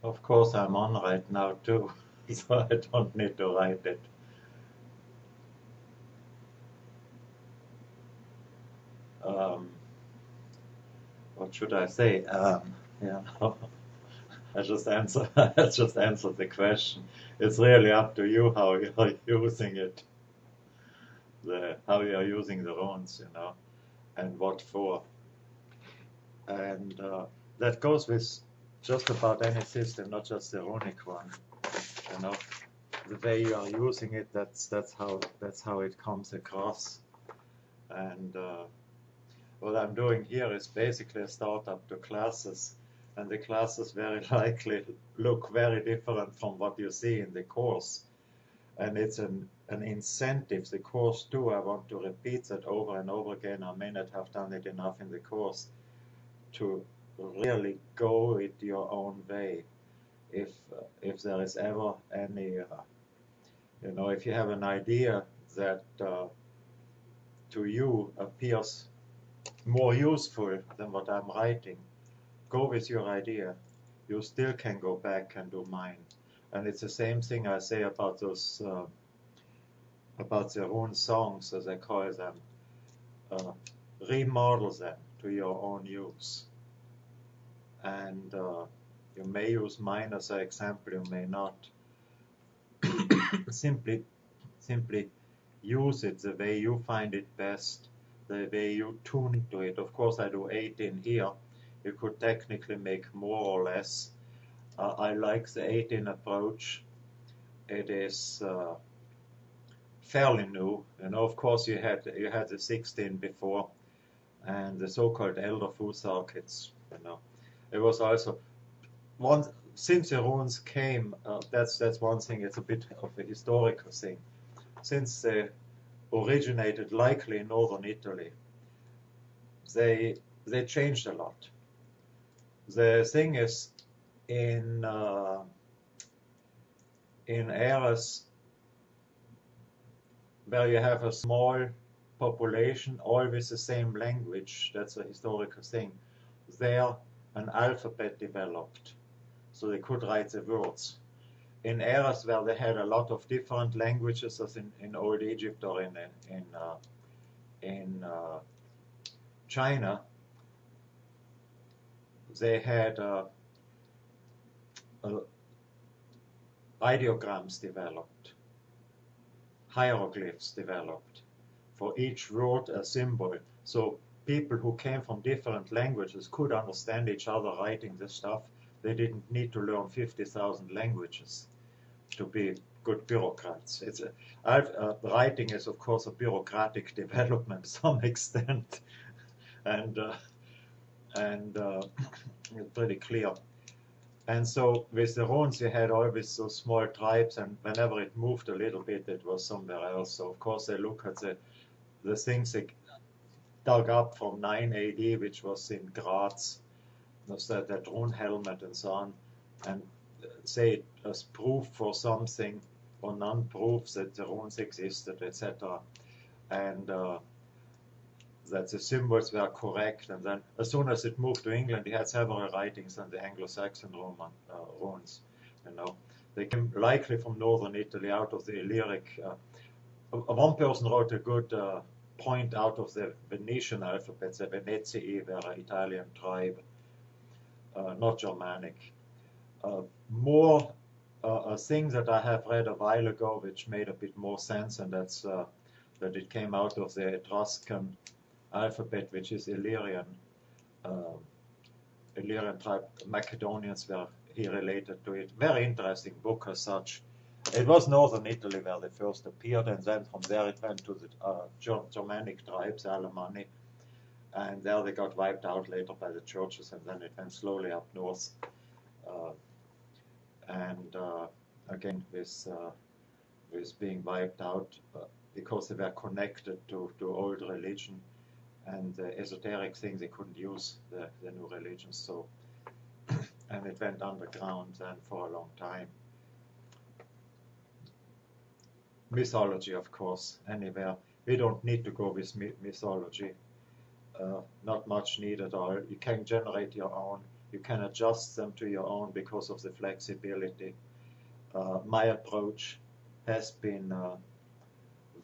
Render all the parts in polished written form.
Of course, I'm on right now too, so I don't need to write it. Um, what should I say? Yeah, I just answer. I just answered the question. It's really up to you how you're using it, how you're using the runes, and what for. And that goes with just about any system, not just the runic one. You know, the way you are using it, that's how it comes across. And what I'm doing here is basically a startup to classes, and the classes very likely look very different from what you see in the course. And it's an incentive. The course too, I want to repeat that over and over again. I may not have done it enough in the course to really go it your own way. If there is ever any, if you have an idea that to you appears more useful than what I'm writing, go with your idea. You still can go back and do mine. And it's the same thing I say about those, about the rune songs, as I call them. Remodel them to your own use. And you may use mine as an example, you may not. simply use it the way you find it best, the way you tune to it. Of course, I do 18 here. You could technically make more or less. I like the 18 approach. It is fairly new. Of course, you had the 16 before, and the so-called elder food circuits. It was also since the runes came. That's one thing. It's a bit of a historical thing. Since they originated likely in northern Italy, they changed a lot. The thing is, in areas where you have a small population, all with the same language, that's a historical thing, there an alphabet developed, so they could write the words. In areas where they had a lot of different languages, as in old Egypt or in China, they had ideograms developed, hieroglyphs developed, for each word a symbol. So people who came from different languages could understand each other writing this stuff. They didn't need to learn 50,000 languages to be good bureaucrats. Writing is, of course, a bureaucratic development to some extent, and it's pretty clear. And so with the runes, you had always those small tribes, and whenever it moved a little bit, it was somewhere else. So of course they look at the things they dug up from 9 AD, which was in Graz, that rune helmet and so on, and say it as proof for something, or non-proof that the runes existed, etc. And that the symbols were correct. And then as soon as it moved to England, you had several writings on the Anglo-Saxon runes. They came likely from northern Italy, out of the Illyric. One person wrote a good point out of the Venetian alphabets. The Venezii were an Italian tribe, not Germanic. More a thing that I have read a while ago, which made a bit more sense, and that's that it came out of the Etruscan alphabet, which is Illyrian. Illyrian tribe. Macedonians were he related to it. Very interesting book as such. It was northern Italy where they first appeared, and then from there it went to the Germanic tribes, Armanen, and there they got wiped out later by the churches, and then it went slowly up north. Again, with being wiped out because they were connected to old religion and the esoteric things, they couldn't use the new religions. So, and it went underground then for a long time. Mythology, of course, anywhere. We don't need to go with mythology. Not much need at all. You can generate your own. You can adjust them to your own because of the flexibility. My approach has been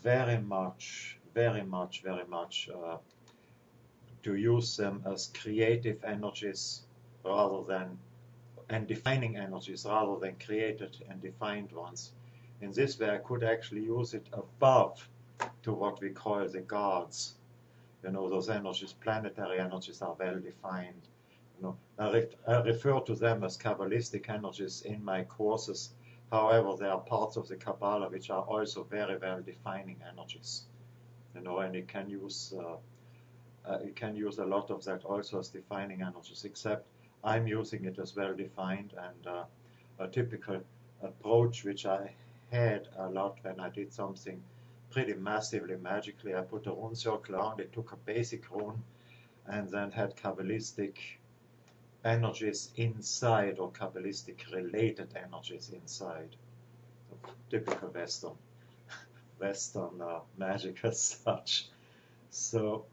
very much to use them as creative energies rather than, and defining energies rather than created and defined ones. In this way, I could actually use it above to what we call the gods. You know, those energies, planetary energies, are well defined. You know, I refer to them as Kabbalistic energies in my courses. However, there are parts of the Kabbalah which are also very well defining energies. You know, and you can use a lot of that also as defining energies, except I'm using it as well defined, and a typical approach which I had a lot when I did something pretty massively magically. I put a rune circle around it, took a basic rune, and then had Kabbalistic energies inside, or Kabbalistic related energies inside. So, typical Western magic as such. So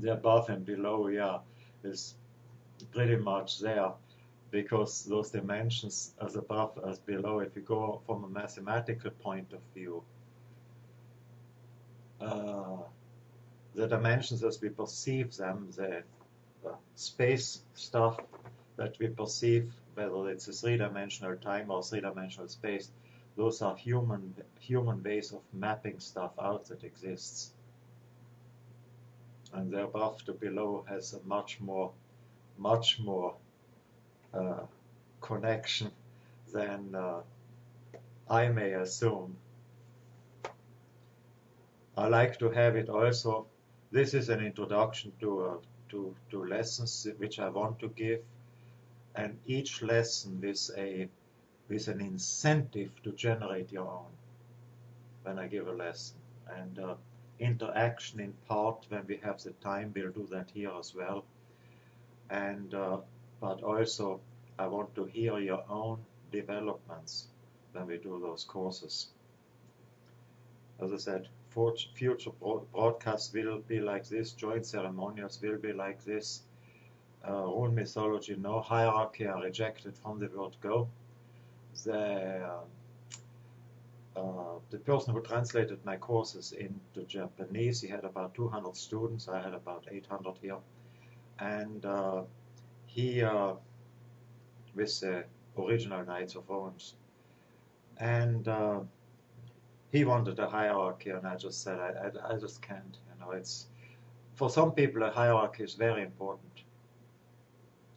the above and below, yeah, is pretty much there, because those dimensions as above as below, if you go from a mathematical point of view, the dimensions as we perceive them, the space stuff that we perceive, whether it's a three-dimensional time or three-dimensional space, those are human ways of mapping stuff out that exists. And the above to below has a much more connection than I may assume. I like to have it also. This is an introduction to lessons which I want to give, and each lesson with an incentive to generate your own when I give a lesson, and interaction in part when we have the time. We'll do that here as well, and but also I want to hear your own developments when we do those courses. As I said, future broadcasts will be like this, joint ceremonials will be like this. Rune mythology, no hierarchy, are rejected from the word go. The person who translated my courses into Japanese, he had about 200 students, I had about 800 here, and he with the original Knights of Owens, and he wanted a hierarchy, and I just said I just can't. You know, it's, for some people a hierarchy is very important,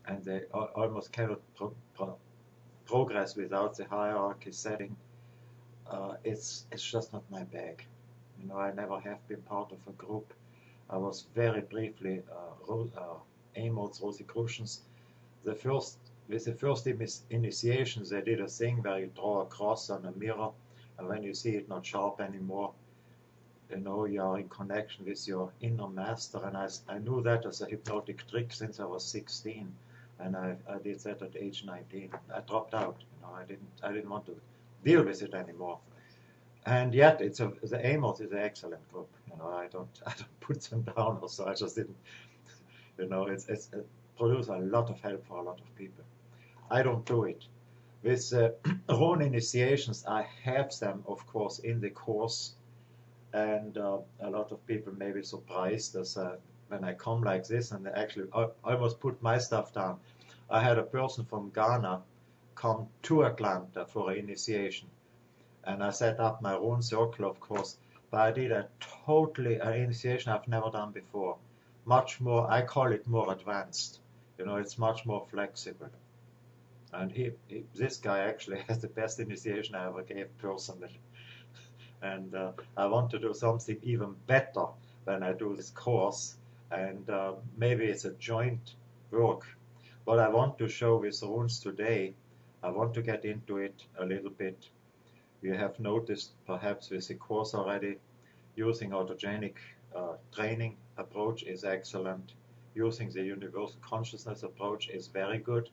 and they almost cannot progress without the hierarchy setting. It's just not my bag. You know, I never have been part of a group. I was very briefly Amos Rosicrucians. With the first initiations, they did a thing where you draw a cross on a mirror, and when you see it not sharp anymore, you know you are in connection with your inner master. And I knew that as a hypnotic trick since I was 16, and I did that at age 19. I dropped out. You know, I didn't want to deal with it anymore. And yet, the Amos is an excellent group. You know, I don't put them down, or so. I just didn't. You know, it produces a lot of help for a lot of people. I don't do it. With rune initiations, I have them, of course, in the course, and a lot of people may be surprised as when I come like this, and they actually almost put my stuff down. I had a person from Ghana come to Atlanta for an initiation, and I set up my rune circle, of course, but I did an initiation I've never done before. Much more, I call it more advanced. You know, it's much more flexible. And this guy actually has the best initiation I ever gave personally. And I want to do something even better when I do this course. And maybe it's a joint work. What I want to show with runes today, I want to get into it a little bit. You have noticed perhaps with the course already, using autogenic training approach is excellent. Using the universal consciousness approach is very good.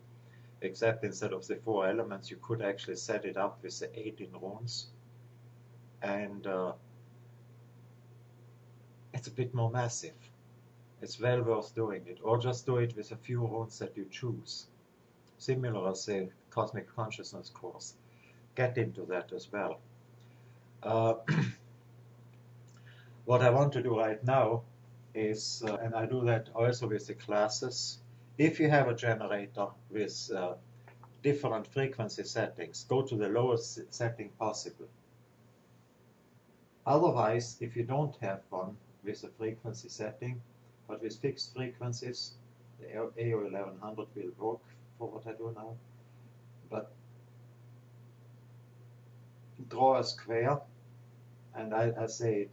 Except instead of the 4 elements, you could actually set it up with the 18 runes. And it's a bit more massive. it's well worth doing it. Or just do it with a few runes that you choose. Similar as the Cosmic Consciousness course. Get into that as well. What I want to do right now is, and I do that also with the classes, if you have a generator with different frequency settings, go to the lowest setting possible. Otherwise, if you don't have one with a frequency setting, but with fixed frequencies, the AO1100 will work for what I do now. But draw a square, and I say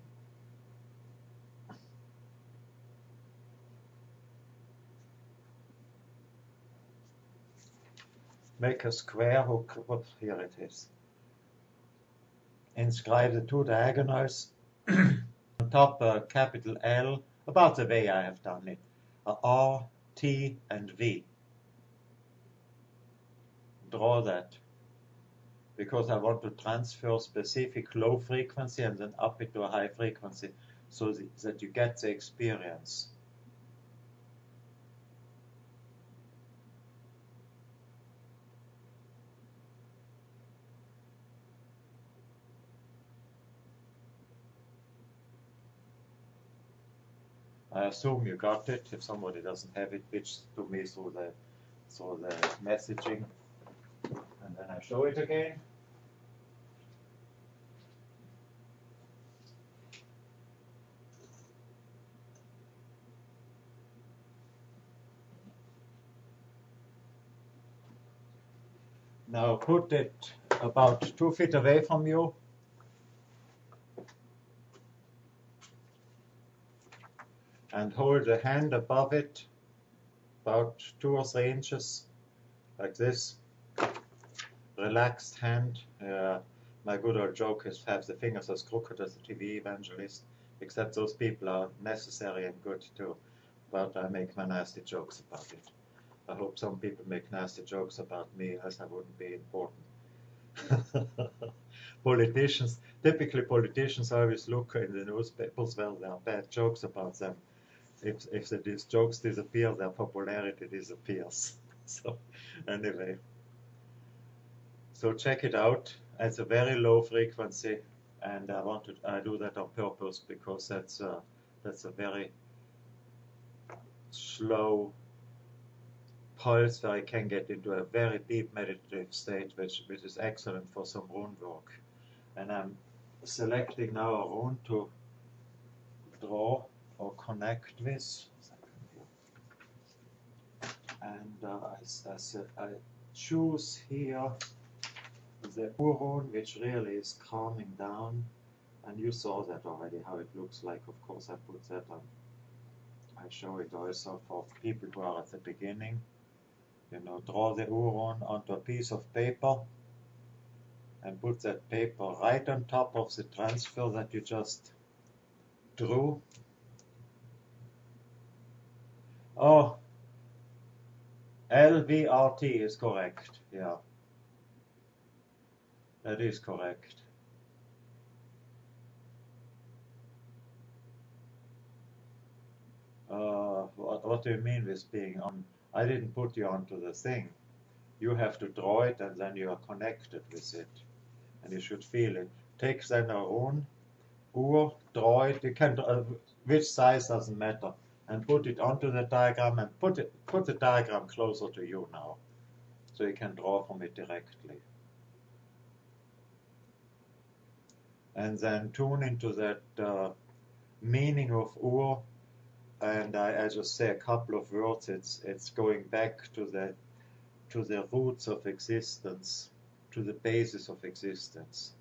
make a square hook. Here it is. Inscribe the two diagonals. On top, capital L, about the way I have done it. R, T, and V. Draw that, because I want to transfer specific low frequency and then up it to a high frequency, so that you get the experience. I assume you got it. If somebody doesn't have it, pitch to me through the messaging, and then I show it again. Now put it about 2 feet away from you. And hold the hand above it, about 2 or 3 inches, like this. Relaxed hand. My good old joke is have the fingers as crooked as a TV evangelist, except those people are necessary and good too. But I make my nasty jokes about it. I hope some people make nasty jokes about me, else I wouldn't be important. Politicians, typically politicians always look in the newspapers where there are bad jokes about them. If these jokes disappear, their popularity disappears. So anyway, so check it out. It's a very low frequency, and I do that on purpose because that's a very slow pulse where I can get into a very deep meditative state, which is excellent for some rune work. And I'm selecting now a rune to draw or connect with. And I choose here the rune, which really is calming down. And you saw that already, how it looks like. Of course, I put that on. I show it also for people who are at the beginning. You know, draw the rune onto a piece of paper and put that paper right on top of the transfer that you just drew. Oh, LVRT is correct, yeah. That is correct. What do you mean with being on? I didn't put you onto the thing. You have to draw it and then you are connected with it. And you should feel it. Take then a rune, draw it. You can which size doesn't matter. And put it onto the diagram and put the diagram closer to you now. So you can draw from it directly. And then tune into that meaning of Ur. And I just say a couple of words. It's going back to the roots of existence, to the basis of existence.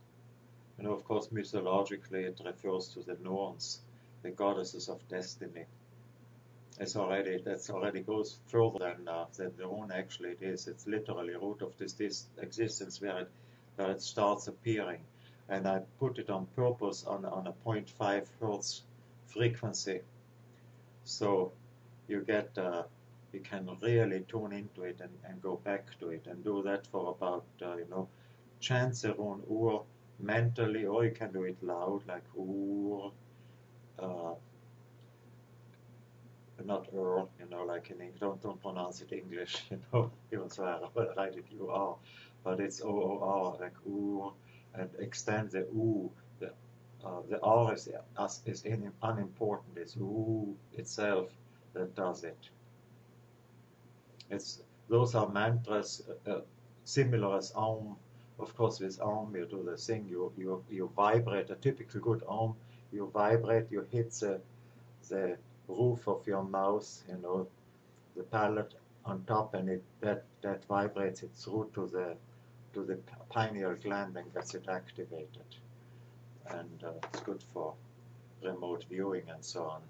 You know, of course, mythologically, it refers to the Norns, the goddesses of destiny. That already goes further than the rune actually it is. It's literally root of this existence where it starts appearing. And I put it on purpose on a 0.5 hertz frequency. So you can really tune into it and go back to it and do that for about, chant the rune Ur mentally, or you can do it loud like Ur. not Earl, like in English, don't pronounce it English, even so I write it UR, but it's OOR, like U, and extend the U. The R is unimportant, it's U itself that does it. Those are mantras similar as Om. Of course, with Om you do the thing, you vibrate, a typical good Om, you vibrate, you hit the roof of your mouth, the palate on top, and that vibrates it through to the pineal gland and gets it activated. And it's good for remote viewing and so on.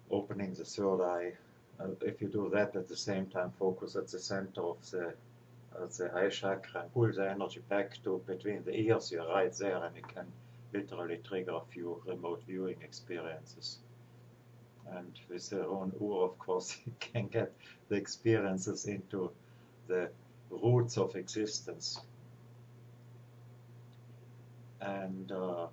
Opening the third eye. If you do that at the same time, focus at the center of the eye chakra and pull the energy back to between the ears. You're right there, and it can literally trigger a few remote viewing experiences. And with their own Ur, of course, you can get the experiences into the roots of existence. And of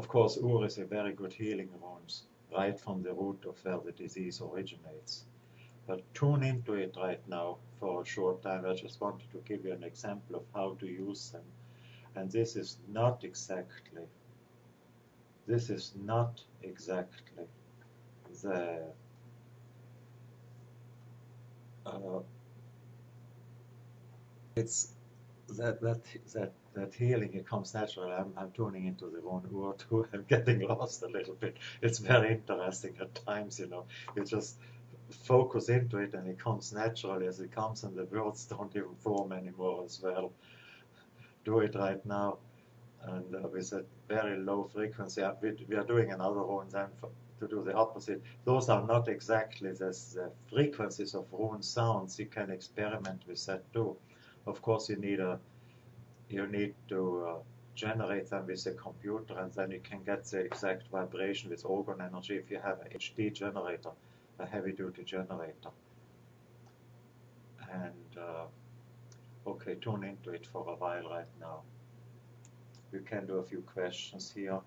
course, Ur is a very good healing runes, right from the root of where the disease originates. But tune into it right now for a short time. I just wanted to give you an example of how to use them. And this is not exactly the it's that healing. It comes naturally. I'm tuning into the one Ur too. I'm getting lost a little bit. It's very interesting at times, You just focus into it and it comes naturally as it comes, and the words don't even form anymore as well. Do it right now, and with a very low frequency. We are doing another rune then to do the opposite. Those are not exactly the frequencies of rune sounds. You can experiment with that too. Of course, you need to generate them with a computer, and then you can get the exact vibration with organ energy if you have a HD generator, a heavy-duty generator. And okay, tune into it for a while right now. You can do a few questions here,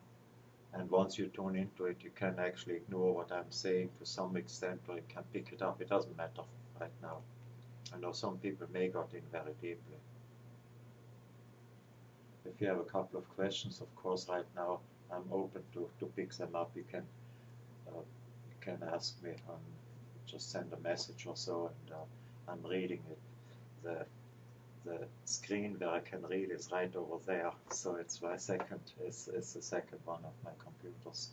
and once you tune into it, you can actually ignore what I'm saying to some extent, or you can pick it up. It doesn't matter right now. I know some people may got in very deeply. If you have a couple of questions, of course, right now I'm open to pick them up. You can ask me, just send a message or so, and I'm reading it. The screen where I can read is right over there, so it's my second. It's the second one of my computers.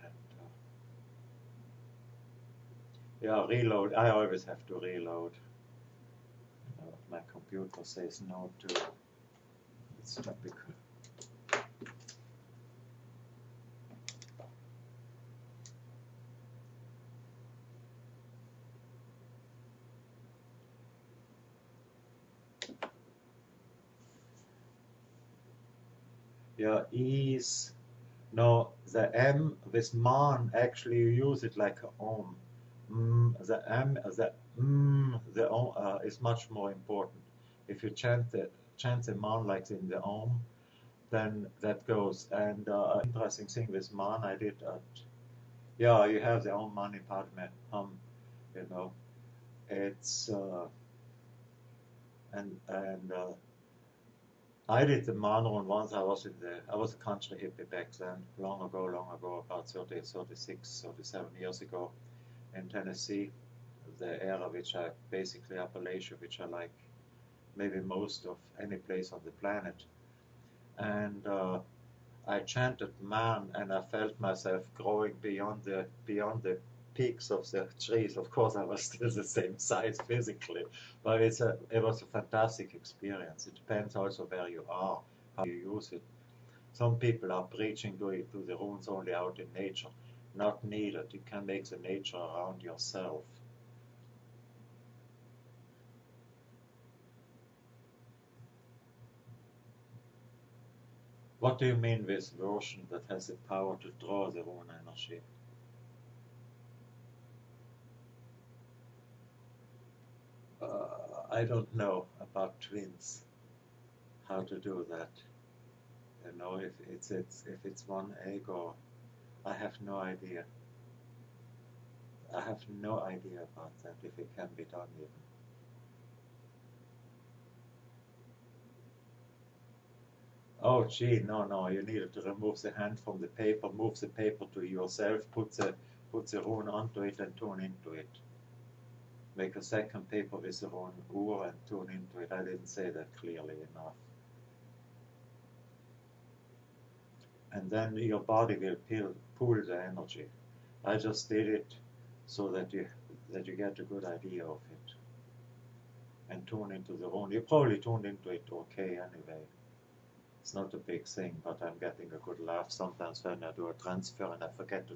And yeah, reload. I always have to reload. My computer says no to. It's typical. Yeah, ease. No, the M with man, actually you use it like a Om. The M, the Om is much more important. If you chant the man like in the Om, then that goes. And interesting thing with man, I did yeah, you have the Om Mani Padme Hum, it's and I did the Manron once. I was a country hippie back then, long ago, about 30, 36, 37 years ago in Tennessee, the area which I basically Appalachia, which I like maybe most of any place on the planet. And I chanted man, and I felt myself growing beyond the peaks of the trees. Of course, I was still the same size physically, but it was a fantastic experience. It depends also where you are, how you use it. Some people are preaching to the runes only out in nature. Not needed. You can make the nature around yourself. What do you mean with version that has the power to draw the rune energy? I don't know about twins, how to do that. You know, if it's one egg, or I have no idea. I have no idea about that, if it can be done even. Oh gee, no, you needed to remove the hand from the paper, move the paper to yourself, put the rune onto it and tune into it. Make a second paper with the rune and tune into it. I didn't say that clearly enough. And then your body will pull the energy. I just did it so that you get a good idea of it. And tune into the rune. You probably tuned into it okay anyway. It's not a big thing, but I'm getting a good laugh sometimes when I do a transfer and I forget to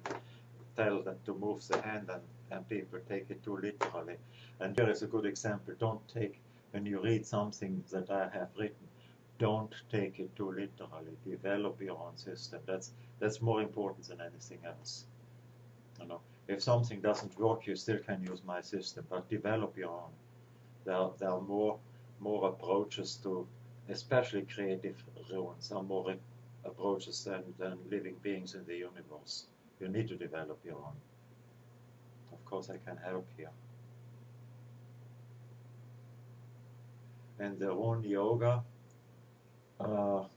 tell them to move the hand, and people take it too literally. And here is a good example. Don't take, when you read something that I have written, don't take it too literally. Develop your own system. That's more important than anything else. You know, if something doesn't work, you still can use my system, but develop your own. There are more approaches to, especially creative runes, are more approaches than living beings in the universe. You need to develop your own. Of course, I can help here. And the rune yoga, I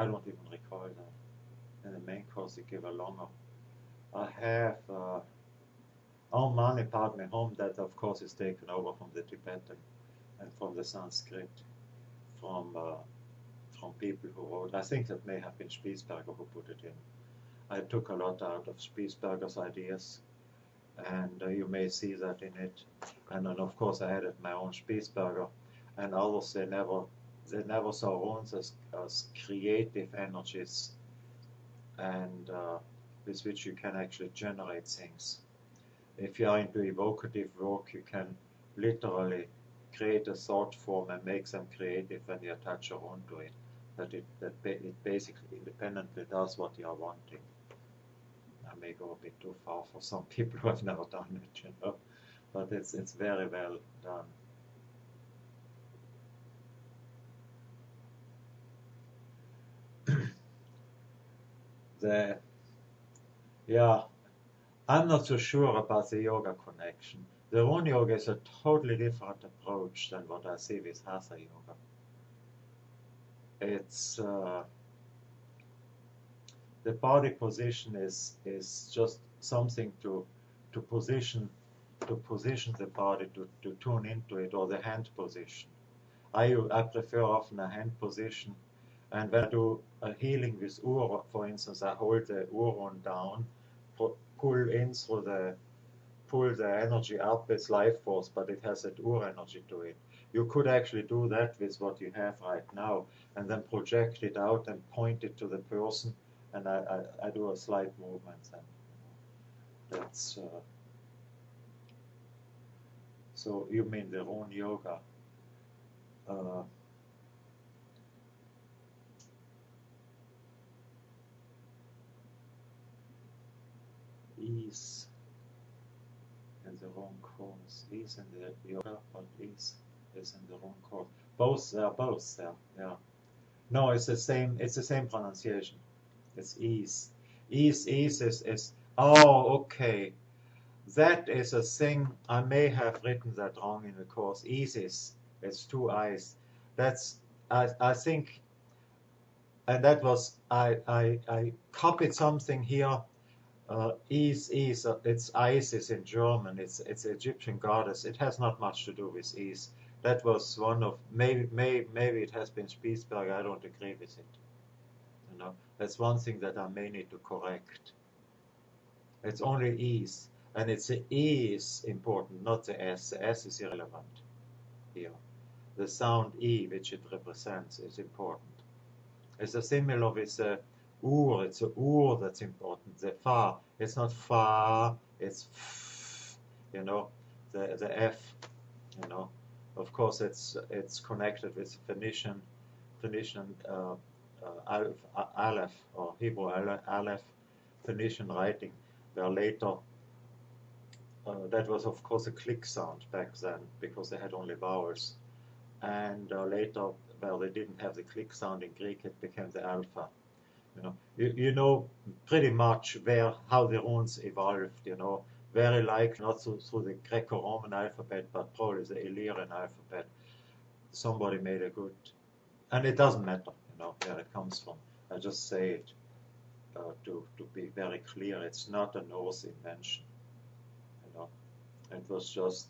don't even recall that. In the main course, you give a longer. I have Armanen Padme Hum, that of course is taken over from the Tibetan and from the Sanskrit, from people who wrote. I think that may have been Spiesberger who put it in. I took a lot out of Spiesberger's ideas, and you may see that in it. And then of course I added my own Spiesberger, and others they never saw runes as creative energies, and with which you can actually generate things. If you are into evocative work, you can literally create a thought form and make them creative when you attach a rune to it. That it basically independently does what you are wanting. I may go a bit too far for some people who have never done it, you know, but it's very well done. I'm not so sure about the yoga connection. The rune yoga is a totally different approach than what I see with hatha yoga. It's the body position is just something to position the body, to tune into it, or the hand position. I prefer often a hand position, and when I do a healing with Ur, for instance, I hold the Urun down, pull the energy up with life force, but it has that Ur energy to it. You could actually do that with what you have right now, and then project it out and point it to the person, and I do a slight movement, and that's so you mean the rune yoga. Ease in the wrong course. Ease in the yoga, but ease is in the wrong course. Both there. Yeah. No, it's the same pronunciation. It's ease. Ease is. Oh, okay. That is a thing. I may have written that wrong in the course. Ease it's two eyes. That's I think, and that was I copied something here. It's Isis in German. It's Egyptian goddess. It has not much to do with Is. That was one of maybe it has been Spiesberg. I don't agree with it. You know, that's one thing that I may need to correct. It's only Is, and it's the E is important, not the S. The S is irrelevant here. The sound E, which it represents, is important. It's a similar with the Ur. It's a Ur that's important. The Fa, it's not Fa, it's F, you know, the F, you know. Of course, it's connected with Phoenician Aleph, or Hebrew Aleph, Phoenician writing, where later that was of course a click sound back then, because they had only vowels. and later, well, they didn't have the click sound in Greek, it became the alpha. You know pretty much how the runes evolved, very likely not through the Greco-Roman alphabet, but probably the Illyrian alphabet. Somebody made a good, and it doesn't matter, where it comes from. I just say it to be very clear. It's not a Norse invention, It was just,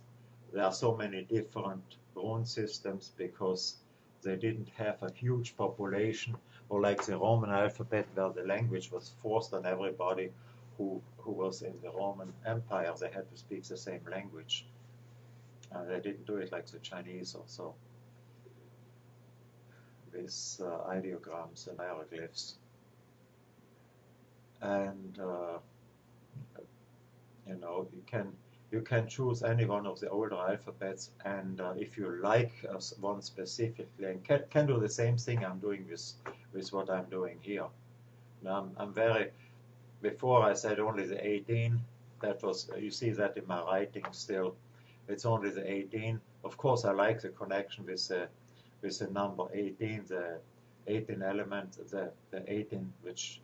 there are so many different rune systems because they didn't have a huge population, or like the Roman alphabet where the language was forced on everybody who was in the Roman Empire. They had to speak the same language. They didn't do it like the Chinese or so, with ideograms and hieroglyphs. And you can choose any one of the older alphabets, and if you like one specifically, and can do the same thing I'm doing with what I'm doing here. Now, I'm very, before I said only the 18, that was, you see that in my writing still, it's only the 18. Of course, I like the connection with the number 18, the 18 element, the 18, which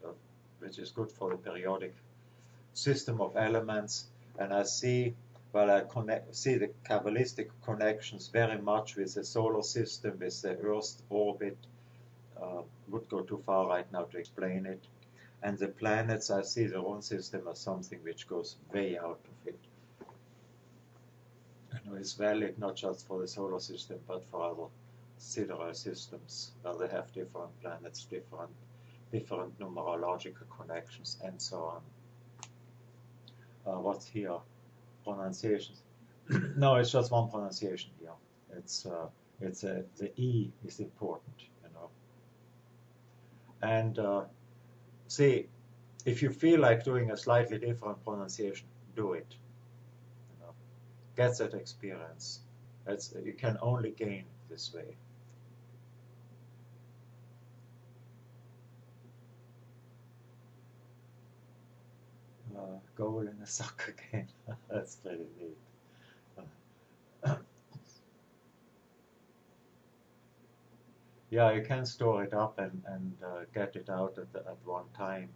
is good for the periodic system of elements. And I see, see the Kabbalistic connections very much with the solar system, with the Earth's orbit. Would go too far right now to explain it. And the planets, I see the rune system as something which goes way out of it. It's valid not just for the solar system, but for other sidereal systems where they have different planets, different numerological connections, and so on. What's here? Pronunciations. No, it's just one pronunciation here. It's the E is important, And see, if you feel like doing a slightly different pronunciation, do it. Get that experience. You can only gain this way. Goal in a soccer game. That's pretty neat. Yeah, you can store it up and get it out at one time.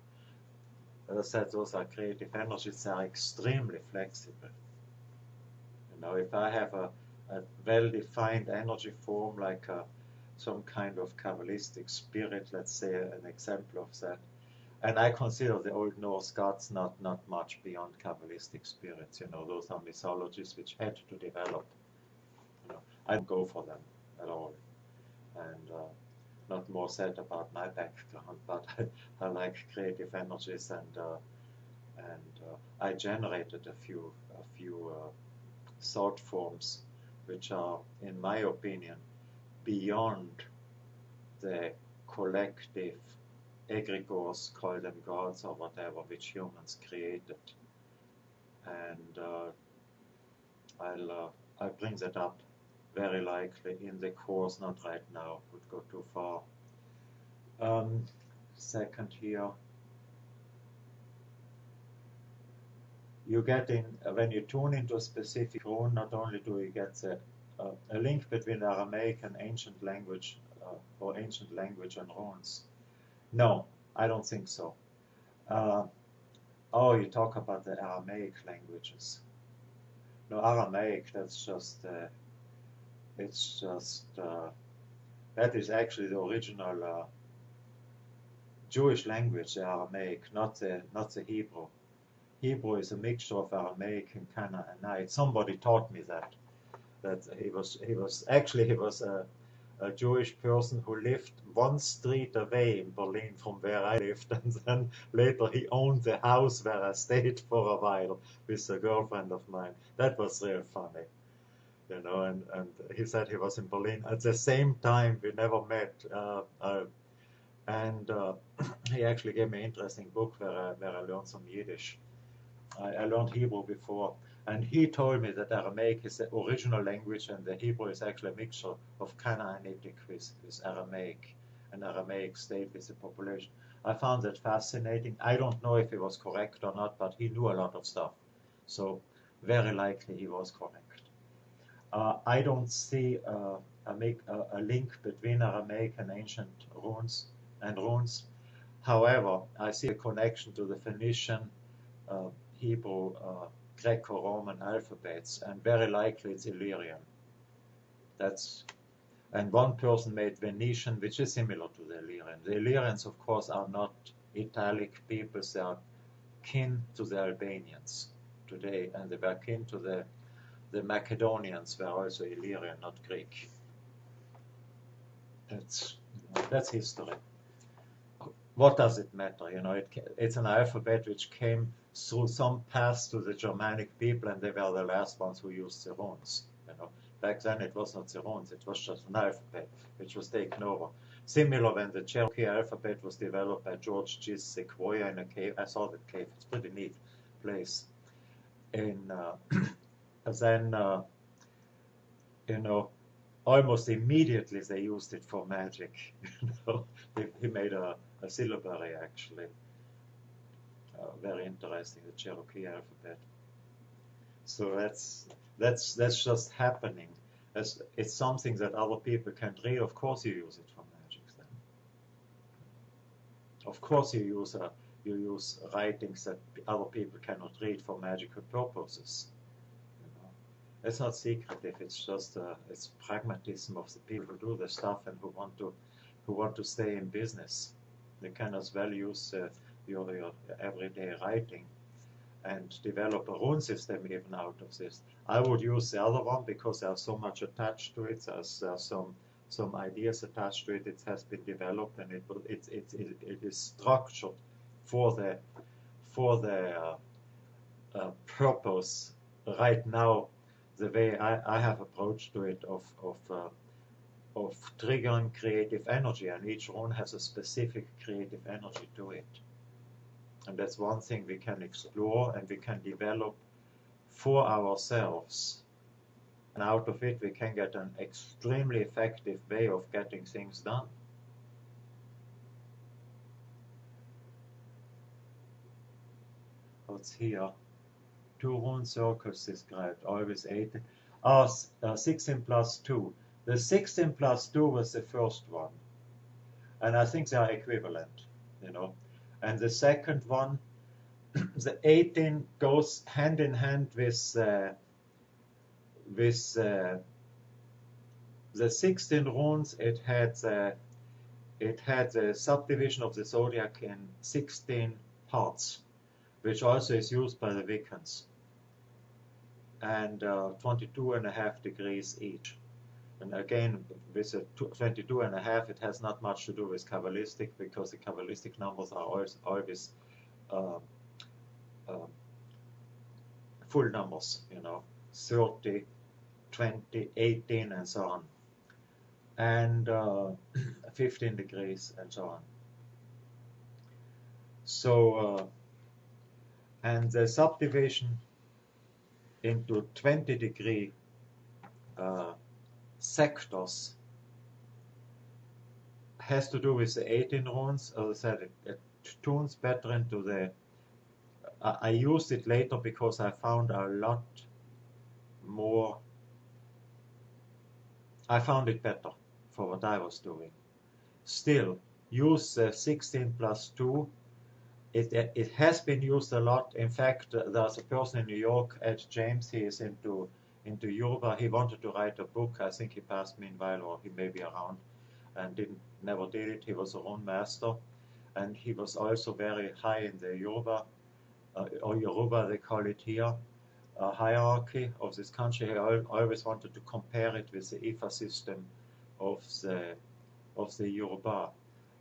As I said, those are creative energies. They are extremely flexible. If I have a well-defined energy form, like some kind of Kabbalistic spirit, let's say an example of that, and I consider the Old Norse gods not much beyond Kabbalistic spirits. Those are mythologies which had to develop. I don't go for them at all, and not more sad about my background, but I like creative energies, and I generated a few thought forms which are, in my opinion, beyond the collective egregores, call them gods or whatever, which humans created. And I'll bring that up very likely in the course, not right now, would go too far. Second here, you get when you tune into a specific rune, not only do you get a link between Aramaic and ancient language, or ancient language and runes. No, I don't think so. You talk about the Aramaic languages. No, Aramaic, that's just, that is actually the original Jewish language, the Aramaic, not the Hebrew. Hebrew is a mixture of Aramaic and Canaanite. Somebody taught me that he was a Jewish person who lived one street away in Berlin from where I lived, and then later he owned the house where I stayed for a while with a girlfriend of mine. That was real funny, and he said he was in Berlin at the same time. We never met, and he actually gave me an interesting book where I learned some Yiddish. I learned Hebrew before, and he told me that Aramaic is the original language, and the Hebrew is actually a mixture of Canaanitic with Aramaic, and Aramaic stayed with the population. I found that fascinating. I don't know if he was correct or not, but he knew a lot of stuff, so very likely he was correct. I don't see a link between Aramaic and ancient runes and runes. However, I see a connection to the Phoenician, Hebrew, Greco-Roman alphabets, and very likely it's Illyrian. And one person made Venetian, which is similar to the Illyrian. The Illyrians, of course, are not Italic peoples. They are kin to the Albanians today, and they were kin to the Macedonians, were also Illyrian, not Greek. That's history. What does it matter? It's an alphabet which came through some path to the Germanic people, and they were the last ones who used the runes. Back then it was not the runes; it was just an alphabet which was taken over. Similar when the Cherokee alphabet was developed by George G. Sequoyah in a cave. I saw that cave; it's a pretty neat place. Then almost immediately they used it for magic. He made a syllabary, actually. Very interesting, the Cherokee alphabet. So that's just happening. It's something that other people can read. Of course you use it for magic then. Of course you use writings that other people cannot read for magical purposes. It's not secretive. It's just it's pragmatism of the people who do the stuff and who want to stay in business. They can as well use your everyday writing and develop a rune system even out of this. I would use the other one because there's so much attached to it. There's some ideas attached to it. It has been developed and it is structured for the purpose right now. The way I have approached to it of triggering creative energy, and each rune has a specific creative energy to it. And that's one thing we can explore and we can develop for ourselves. And out of it we can get an extremely effective way of getting things done. What's here? 2 rune circles described, always 18. 16 plus 2. The 16 plus 2 was the first one. And I think they are equivalent, And the second one, the 18 goes hand in hand with the 16 runes. It had the subdivision of the zodiac in 16 parts, which also is used by the Wiccans, and 22.5 degrees each. And again, with the 22.5, it has not much to do with Kabbalistic, because the Kabbalistic numbers are always full numbers, 30, 20, 18, and so on, and 15 degrees, and so on. So, and the subdivision into 20-degree sectors has to do with the 18 runes. As I said, it tunes better into the. I used it later because I found a lot more. I found it better for what I was doing. Still, use the 16 plus 2. It has been used a lot. In fact, there's a person in New York, Ed James. He is into Yoruba. He wanted to write a book. I think he passed meanwhile, or he may be around, and never did it. He was a rune master, and he was also very high in the Yoruba, or Yoruba they call it here, hierarchy of this country. He always wanted to compare it with the Ifa system of the Yoruba.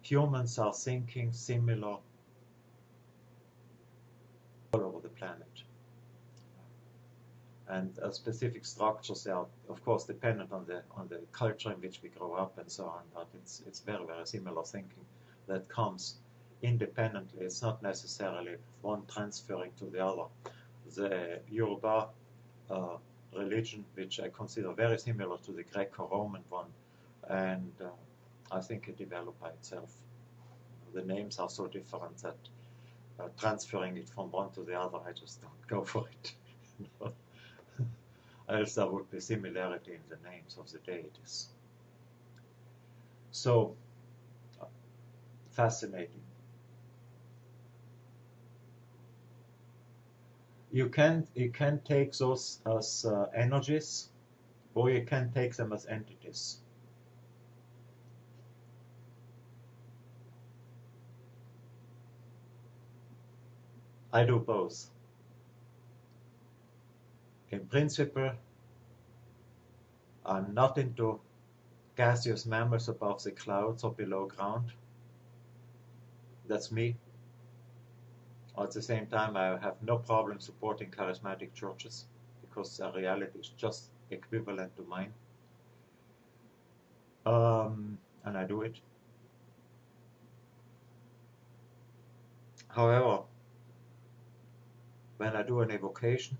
Humans are thinking similar all over the planet, and specific structures are, of course, dependent on the culture in which we grow up and so on. But it's very, very similar thinking that comes independently. It's not necessarily one transferring to the other. The Yoruba religion, which I consider very similar to the Greco-Roman one, and I think it developed by itself. The names are so different that transferring it from one to the other, I just don't go for it. else there would be similarity in the names of the deities. So, fascinating. You can take those as energies, or you can take them as entities. I do both. In principle, I'm not into gaseous mammals above the clouds or below ground. That's me. At the same time, I have no problem supporting charismatic churches because their reality is just equivalent to mine. And I do it. However, when I do an evocation,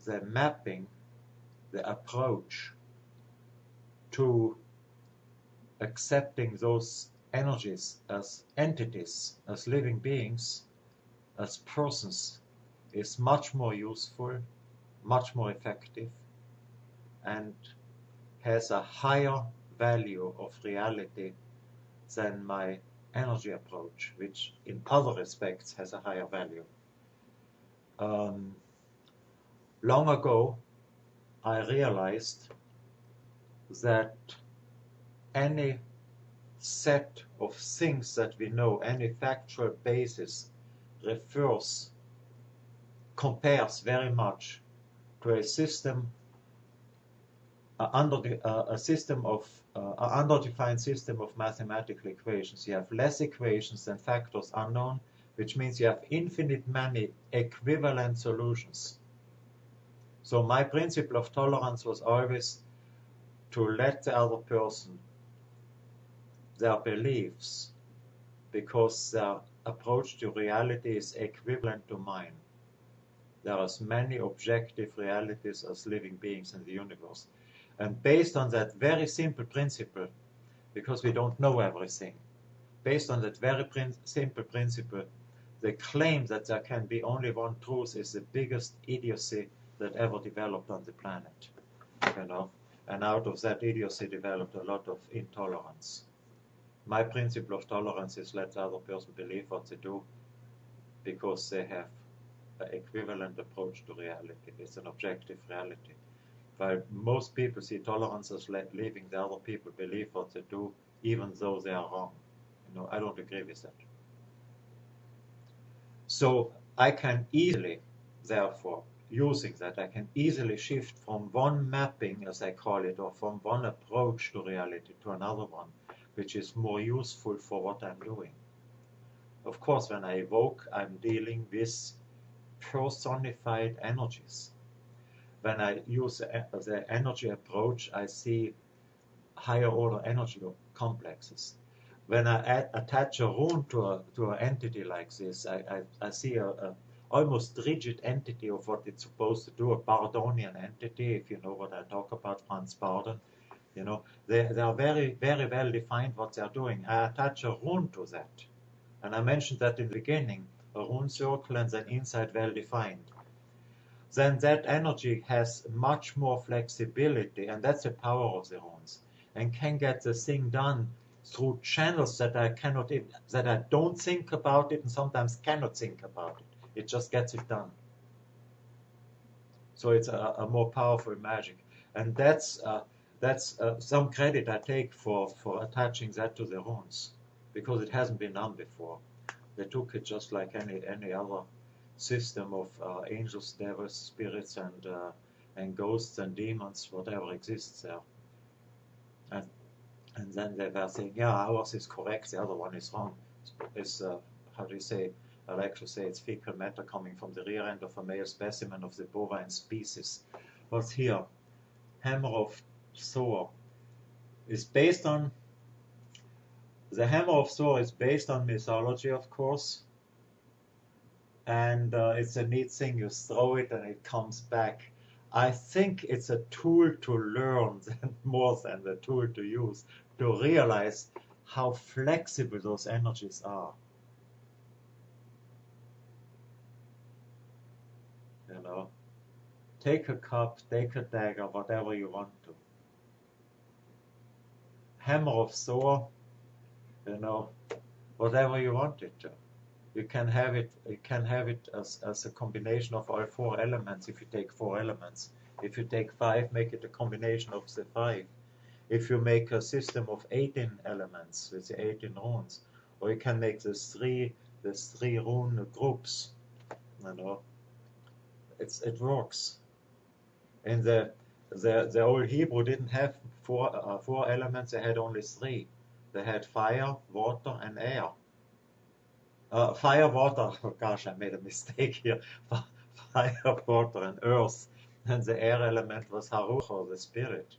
the mapping, the approach to accepting those energies as entities, as living beings, as persons, is much more useful, much more effective, and has a higher value of reality than my energy approach, which in other respects has a higher value. Long ago, I realized that any set of things that we know, any factual basis, compares very much to a system, undefined system of mathematical equations. You have less equations than factors unknown, which means you have infinite many equivalent solutions. So my principle of tolerance was always to let the other person, their beliefs, because their approach to reality is equivalent to mine. There are as many objective realities as living beings in the universe. And based on that very simple principle, because we don't know everything, based on that very simple principle, the claim that there can be only one truth is the biggest idiocy that ever developed on the planet. And out of that idiocy developed a lot of intolerance. My principle of tolerance is let the other person believe what they do because they have an equivalent approach to reality. It's an objective reality. While most people see tolerance as leaving the other people believe what they do, even though they are wrong. I don't agree with that. So I can easily, therefore, using that, I can easily shift from one mapping, as I call it, or from one approach to reality to another one, which is more useful for what I'm doing. Of course, when I evoke, I'm dealing with personified energies. When I use the energy approach, I see higher order energy complexes. When I attach a rune to an entity like this, I see a almost rigid entity of what it's supposed to do, a Bardonian entity, if you know what I talk about, Franz Bardon. They are very, very well defined what they're doing. I attach a rune to that. And I mentioned that in the beginning, a rune circle and then inside well defined. Then that energy has much more flexibility, and that's the power of the runes, and can get the thing done through channels that I don't think about it and sometimes cannot think about it. It just gets it done. So it's a more powerful magic, and that's some credit I take for attaching that to the runes, because it hasn't been done before. They took it just like any other system of angels, devils, spirits, and ghosts and demons, whatever exists there. And then they were saying, yeah, ours is correct, the other one is wrong. It's how do you say? I like to say it's fecal matter coming from the rear end of a male specimen of the bovine species. What's here? Hammer of Thor is based on. The Hammer of Thor is based on mythology, of course. And it's a neat thing. You throw it and it comes back. I think it's a tool to learn more than the tool to use, to realize how flexible those energies are. Take a cup, take a dagger, whatever you want to. Hammer of Thor, you know, whatever you want it to. You can have it as a combination of all 4 elements if you take 4 elements. If you take 5, make it a combination of the 5. If you make a system of 18 elements with the 18 runes, or you can make these three rune groups, you know, it works. In the old Hebrew didn't have 4 elements; they had only 3. They had fire, water, and air. Fire, water. Oh gosh, I made a mistake here. Fire, water, and earth, and the air element was Haruch, or the spirit.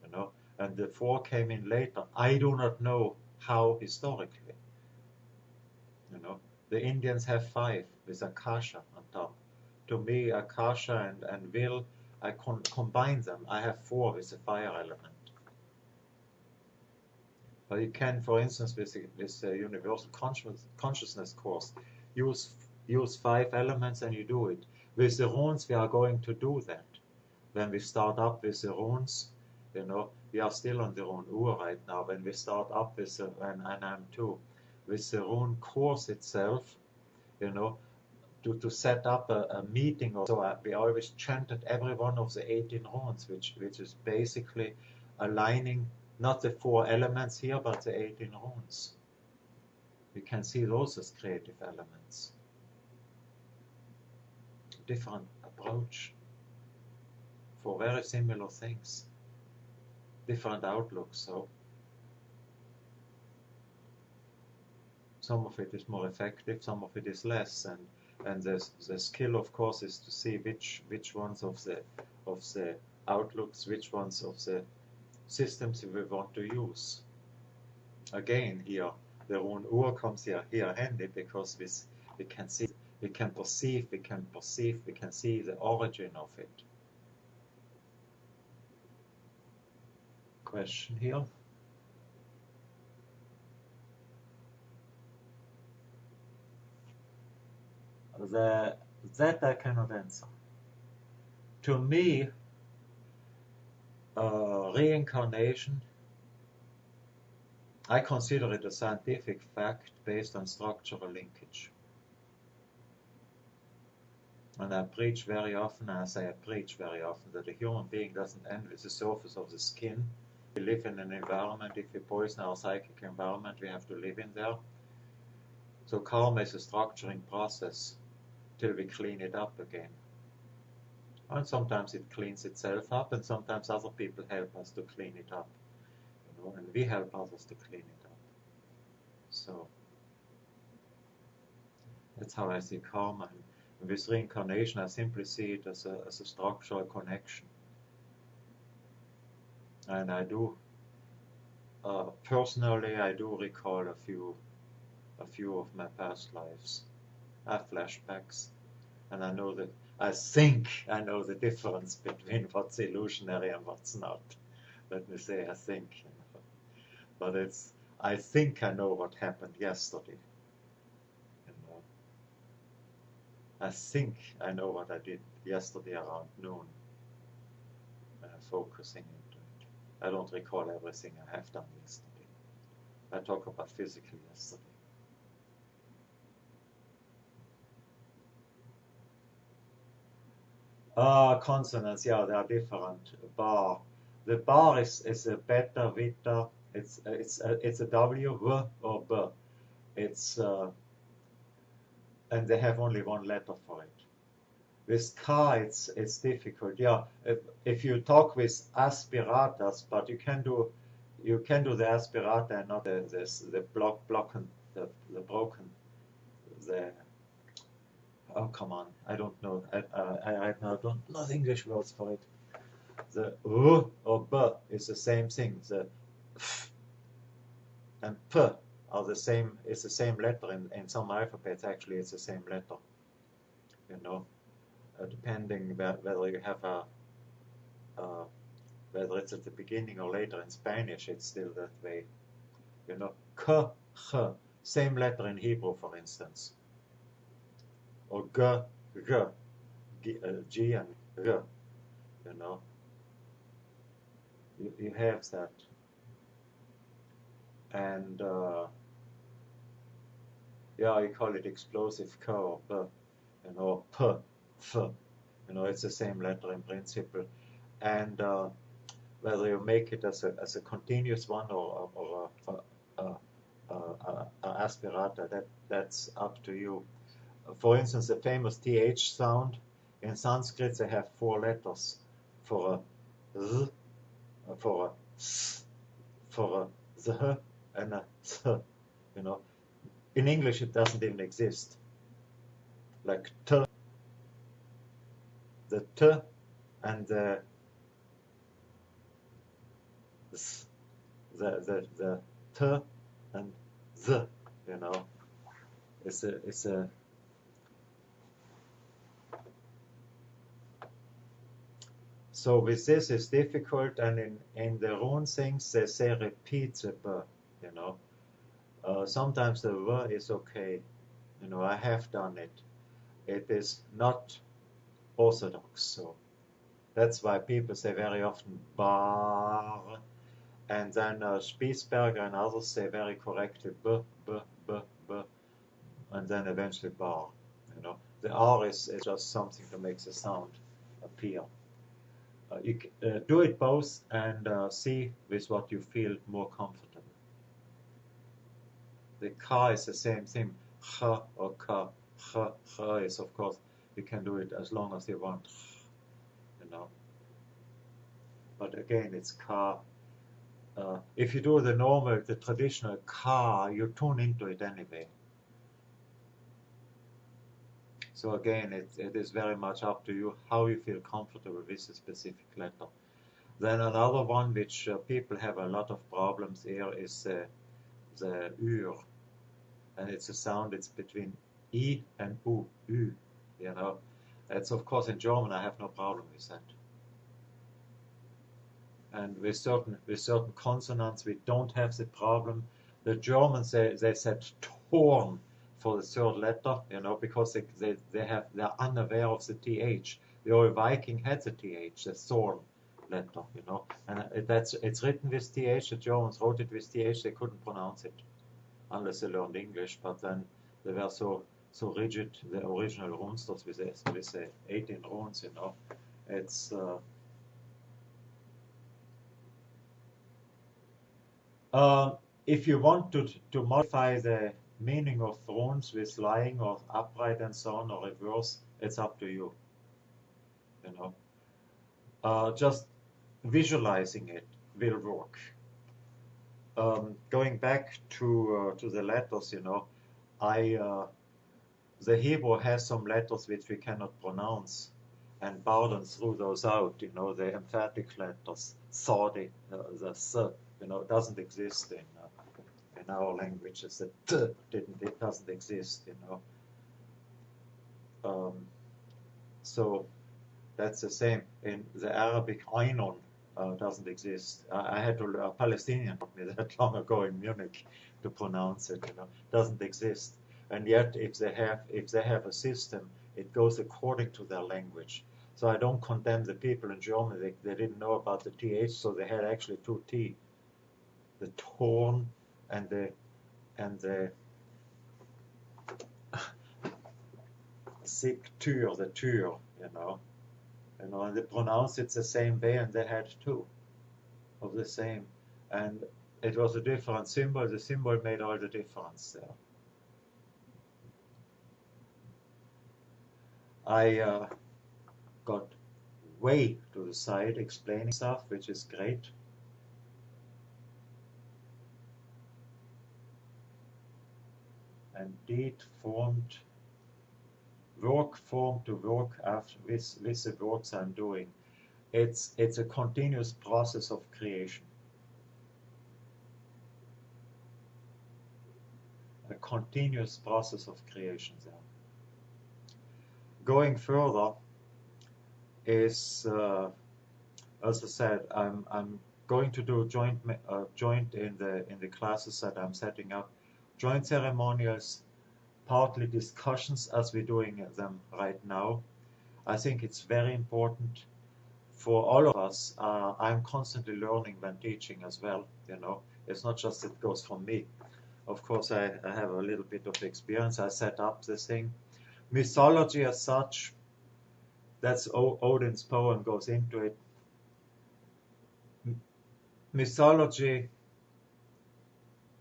You know, and the 4 came in later. I do not know how historically. You know, the Indians have 5 with Akasha on top. To me, Akasha and will, I combine them. I have 4 with the fire element. But you can, for instance, with the Universal Consciousness course, use 5 elements and you do it. With the runes, we are going to do that. When we start up with the runes, you know, we are still on the rune Ur right now. When we start up with the, and I'm too, with the rune course itself, you know, to set up a meeting or so, we always chanted every one of the 18 runes, which is basically aligning not the 4 elements here, but the 18 runes. We can see those as creative elements. Different approach for very similar things. Different outlooks, so some of it is more effective, some of it is less, and the skill, of course, is to see which ones of the outlooks, which ones of the systems we want to use. Again, here the rune Ur comes here handy because we can see, we can perceive, we can see the origin of it. Question here. That I cannot answer. To me, reincarnation, I consider it a scientific fact based on structural linkage. And I preach very often, that a human being doesn't end with the surface of the skin. We live in an environment, if we poison our psychic environment, we have to live in there. So karma is a structuring process till we clean it up again. And sometimes it cleans itself up, and sometimes other people help us to clean it up. You know, and we help others to clean it up. So that's how I see karma. And with reincarnation, I simply see it as a structural connection. And I do, personally, I do recall a few of my past lives. I have flashbacks, and I think I know the difference between what's illusionary and what's not. Let me say, I think, you know. But I think I know what happened yesterday. You know. I think I know what I did yesterday around noon, focusing into it. I don't recall everything I have done yesterday. I talk about physically yesterday. Consonants, yeah, they are different. Bar. The bar is a beta, vita. It's a W, V, or B. It's and they have only one letter for it. With K, it's difficult. Yeah, if you talk with aspiratas, but you can do the aspirata and not the broken. Oh, come on, I don't know. I don't know the English words for it. The R or B is the same thing. The F and P are the same. It's the same letter in some alphabets. Actually, it's the same letter. You know, depending whether you have whether it's at the beginning or later in Spanish, it's still that way. You know, K, H, same letter in Hebrew, for instance. Or G, G and you know, you have that. And yeah, you call it explosive K or P, you know, P, F, you know, it's the same letter in principle. And whether you make it as a continuous one or a aspirata, that's up to you. For instance, the famous TH sound, in Sanskrit they have 4 letters for a Z, for a S, for a Z, and a Th, you know. In English it doesn't even exist. Like T, the T and the Z, the T and Z, you know. It's a So with this it's difficult, and in the rune things they say repeat the B, you know. Sometimes the V is okay, you know, I have done it. It is not orthodox, so that's why people say very often bar, and then Spitzberger and others say very correctly B, B, B, B, and then eventually bar, you know. The R is just something to make the sound appear. You do it both and see with what you feel more comfortable. The K is the same thing, H or K. H is, of course, you can do it as long as you want, you know. But again, it's K. If you do the traditional K, you tune into it anyway. So again, it is very much up to you how you feel comfortable with a specific letter. Then another one which people have a lot of problems here is the Ür. And it's a sound, it's between I and U, Ü, you know. It's of course in German I have no problem with that. And with certain consonants we don't have the problem. The Germans they said torn for the third letter, you know, because they're unaware of the TH. The old Viking had the TH, the thorn letter, you know, and it's written with TH. The Germans wrote it with TH. They couldn't pronounce it unless they learned English. But then they were so rigid. The original runesters with the 18 runes, you know, it's. If you want to modify the meaning of runes with lying or upright and so on or reverse, it's up to you. You know, just visualizing it will work. Going back to the letters, you know, the Hebrew has some letters which we cannot pronounce, and Bowden threw those out. You know, the emphatic letters, Saudi, the S, you know, doesn't exist in our languages. The T doesn't exist. You know, so that's the same in the Arabic. Ainon doesn't exist. I had to learn. A Palestinian taught me that long ago in Munich to pronounce it. You know, doesn't exist. And yet, if they have a system, it goes according to their language. So I don't condemn the people in Germany. They didn't know about the TH, so they had actually 2 T, the torn and the sick tur, the tur, you know, and they pronounced it the same way, and they had 2 of the same, and it was a different symbol. The symbol made all the difference there. I got way to the side explaining stuff, which is great. And deed formed, work formed to work after with the works I'm doing. It's a continuous process of creation. A continuous process of creation there. Going further is, as I said, I'm going to do joint in the classes that I'm setting up, joint ceremonials, partly discussions as we're doing them right now. I think it's very important for all of us. I'm constantly learning when teaching as well, you know. It's not just it goes from me. Of course, I have a little bit of experience. I set up this thing. Mythology as such, that's Odin's poem goes into it. Mythology,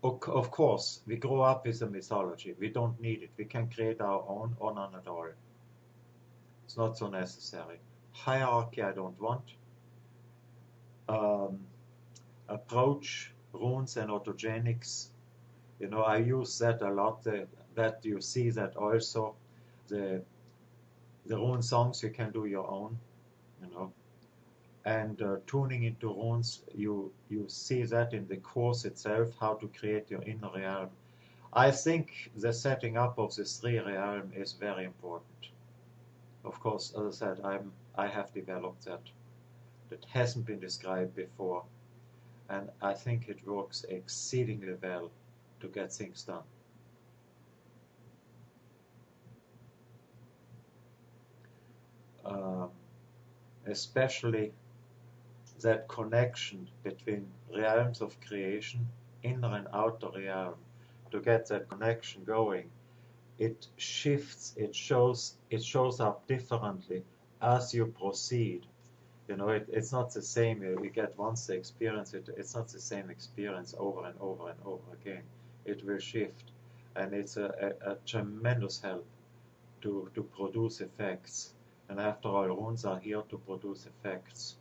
of course, we grow up with a mythology. We don't need it. We can create our own or none at all. It's not so necessary. Hierarchy I don't want. Approach, runes and autogenics. You know, I use that a lot. That you see that also. The rune songs you can do your own, you know. And tuning into runes, you see that in the course itself, how to create your inner realm. I think the setting up of the three realm is very important. Of course, as I said, I have developed that. That hasn't been described before, and I think it works exceedingly well to get things done. Especially that connection between realms of creation, inner and outer realm, to get that connection going. It shifts, it shows up differently as you proceed. You know, it's not the same. You get once the experience, it's not the same experience over and over and over again. It will shift, and it's a tremendous help to produce effects. And after all, runes are here to produce effects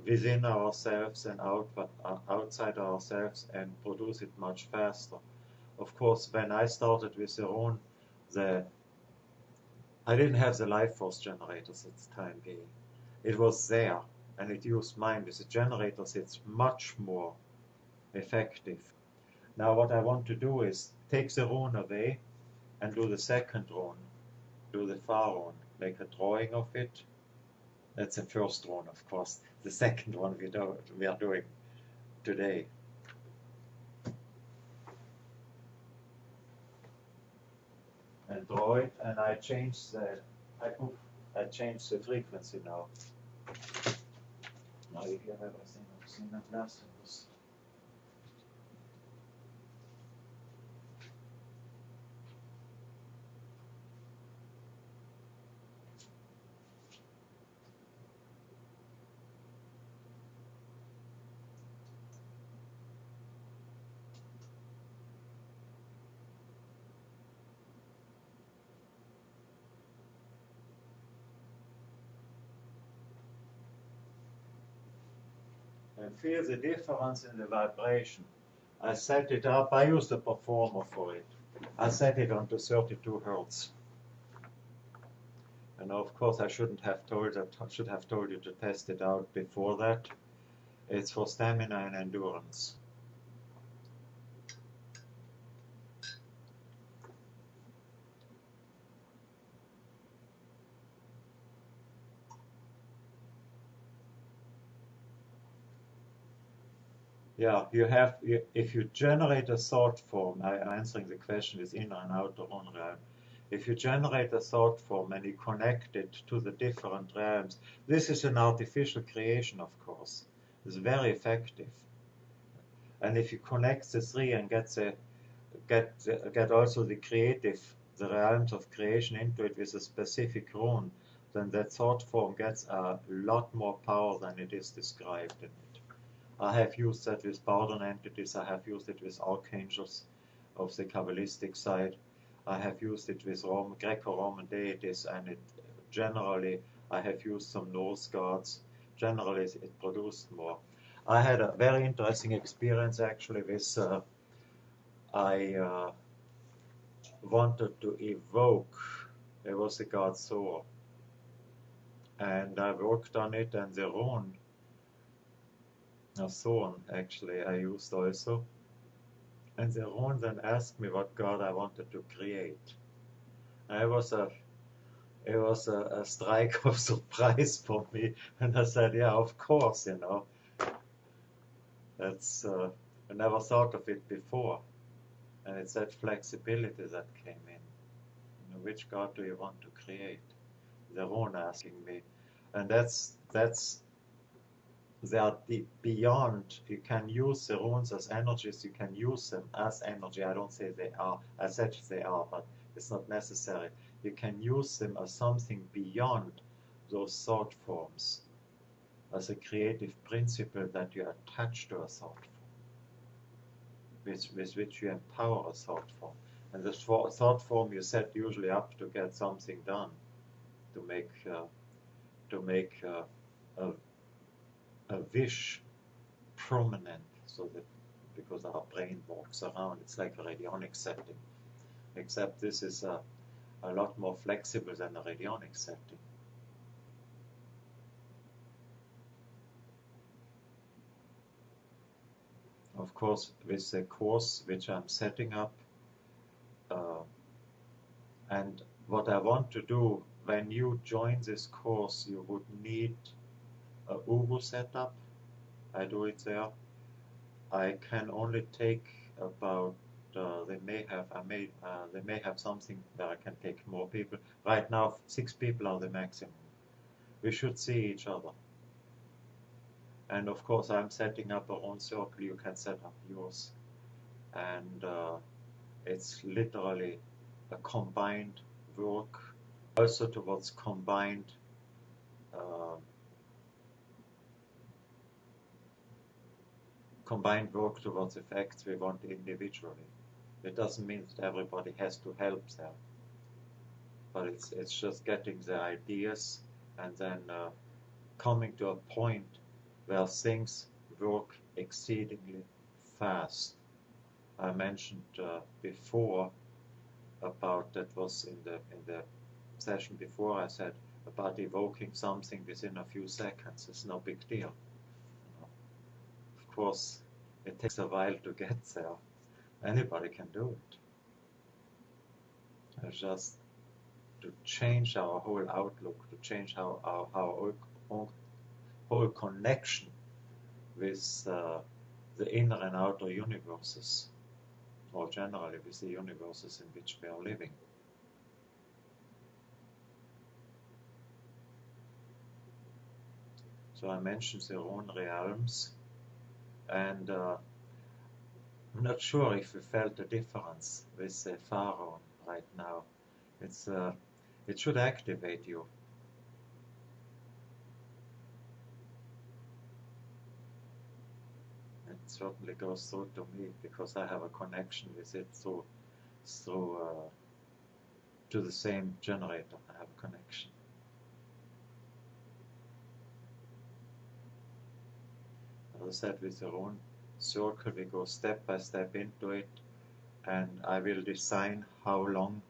within ourselves and outside ourselves, and produce it much faster. Of course, when I started with the rune, I didn't have the life force generators at the time being. It was there, and it used mine. With the generators, it's much more effective. Now what I want to do is take the rune away and do the second rune, do the far rune, make a drawing of it. That's the first rune, of course. The second one we are doing today. And draw it, and I change the frequency now. Now you hear everything I've seen at last. And feel the difference in the vibration. I set it up, I used a performer for it. I set it onto 32 Hertz. And of course I should have told you to test it out before that. It's for stamina and endurance. Yeah, if you generate a thought form, I'm answering the question with inner and outer rune realm. If you generate a thought form and you connect it to the different realms, this is an artificial creation, of course. It's very effective. And if you connect the three and get also the realms of creation into it with a specific rune, then that thought form gets a lot more power than it is described in it. I have used that with Bowden entities, I have used it with archangels of the Kabbalistic side, I have used it with Greco-Roman deities, and generally I have used some Norse gods. Generally it produced more. I had a very interesting experience actually with, I wanted to evoke, it was the god Thor, and I worked on it, and the rune, Thorn actually I used also, and the rune then asked me what god I wanted to create. And it was a strike of surprise for me, and I said, yeah, of course, you know. That's I never thought of it before, and it's that flexibility that came in. You know, which god do you want to create? the Rune asking me, and that's they are beyond. You can use the runes as energies. You can use them as energy. I don't say they are. I said they are, but it's not necessary. You can use them as something beyond those thought forms, as a creative principle that you attach to a thought form, with which you empower a thought form. And the thought form you set usually up to get something done, to make a wish prominent, so that because our brain walks around, it's like a radionic setting, except this is a lot more flexible than a radionic setting. Of course, with the course which I'm setting up, and what I want to do, when you join this course, you would need a Uwu setup. I do it there. I can only take about they may have something where I can take more people. Right now, 6 people are the maximum. We should see each other. And of course, I'm setting up our own circle. You can set up yours, and it's literally a combined work, also towards combined work towards effects we want individually. It doesn't mean that everybody has to help there, but it's just getting the ideas and then coming to a point where things work exceedingly fast. I mentioned before about, that was in the session before, I said about evoking something within a few seconds. It's no big deal. Of course, it takes a while to get there. Anybody can do it. It's just to change our whole outlook, to change our whole connection with the inner and outer universes, or generally with the universes in which we are living. So I mentioned the Rune realms, and I'm not sure if you felt the difference with the Pharaoh right now. It should activate you. It certainly goes through to me, because I have a connection with it through to the same generator. I have a connection. As I said, with your own circle, we go step by step into it, and I will design how long,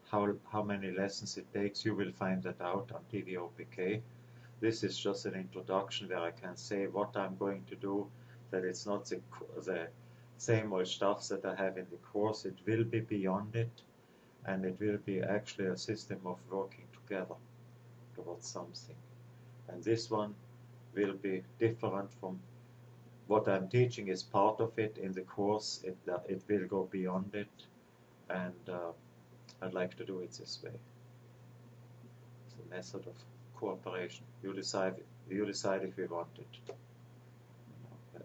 how many lessons it takes. You will find that out on TVOPK. This is just an introduction where I can say what I'm going to do, that it's not the same old stuff that I have in the course. It will be beyond it, and it will be actually a system of working together towards something. And this one will be different from what I'm teaching. Is part of it in the course. It will go beyond it, and I'd like to do it this way. It's a method of cooperation. You decide if you want it,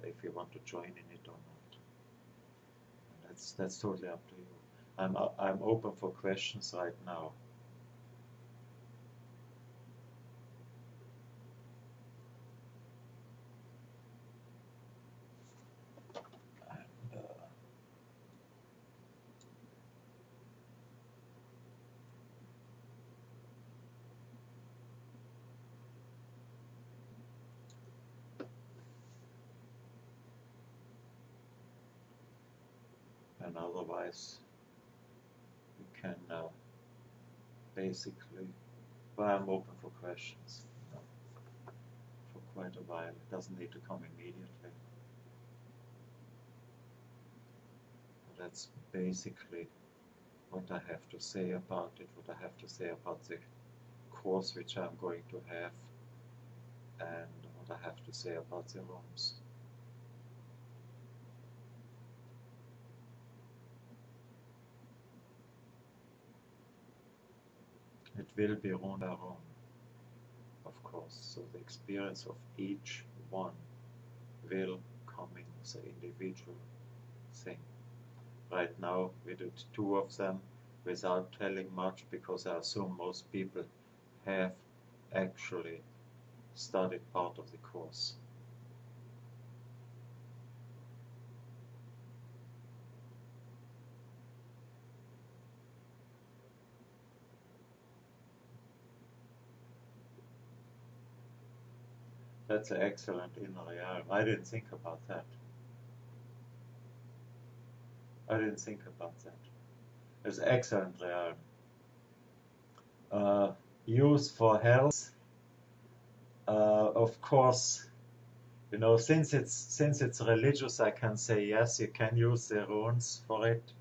if you want to join in it or not. And that's totally up to you. I'm open for questions right now. And, and otherwise, you can basically, well, I'm open for questions, for quite a while. It doesn't need to come immediately. But that's basically what I have to say about it, what I have to say about the course which I'm going to have, and what I have to say about the rooms. It will be room by room. of course. So the experience of each one will come in the individual thing. Right now we did 2 of them without telling much, because I assume most people have actually studied part of the course. That's an excellent inner realm. I didn't think about that. I didn't think about that. It's an excellent realm. Use for health. Of course, you know, since it's religious, I can say yes, you can use the runes for it.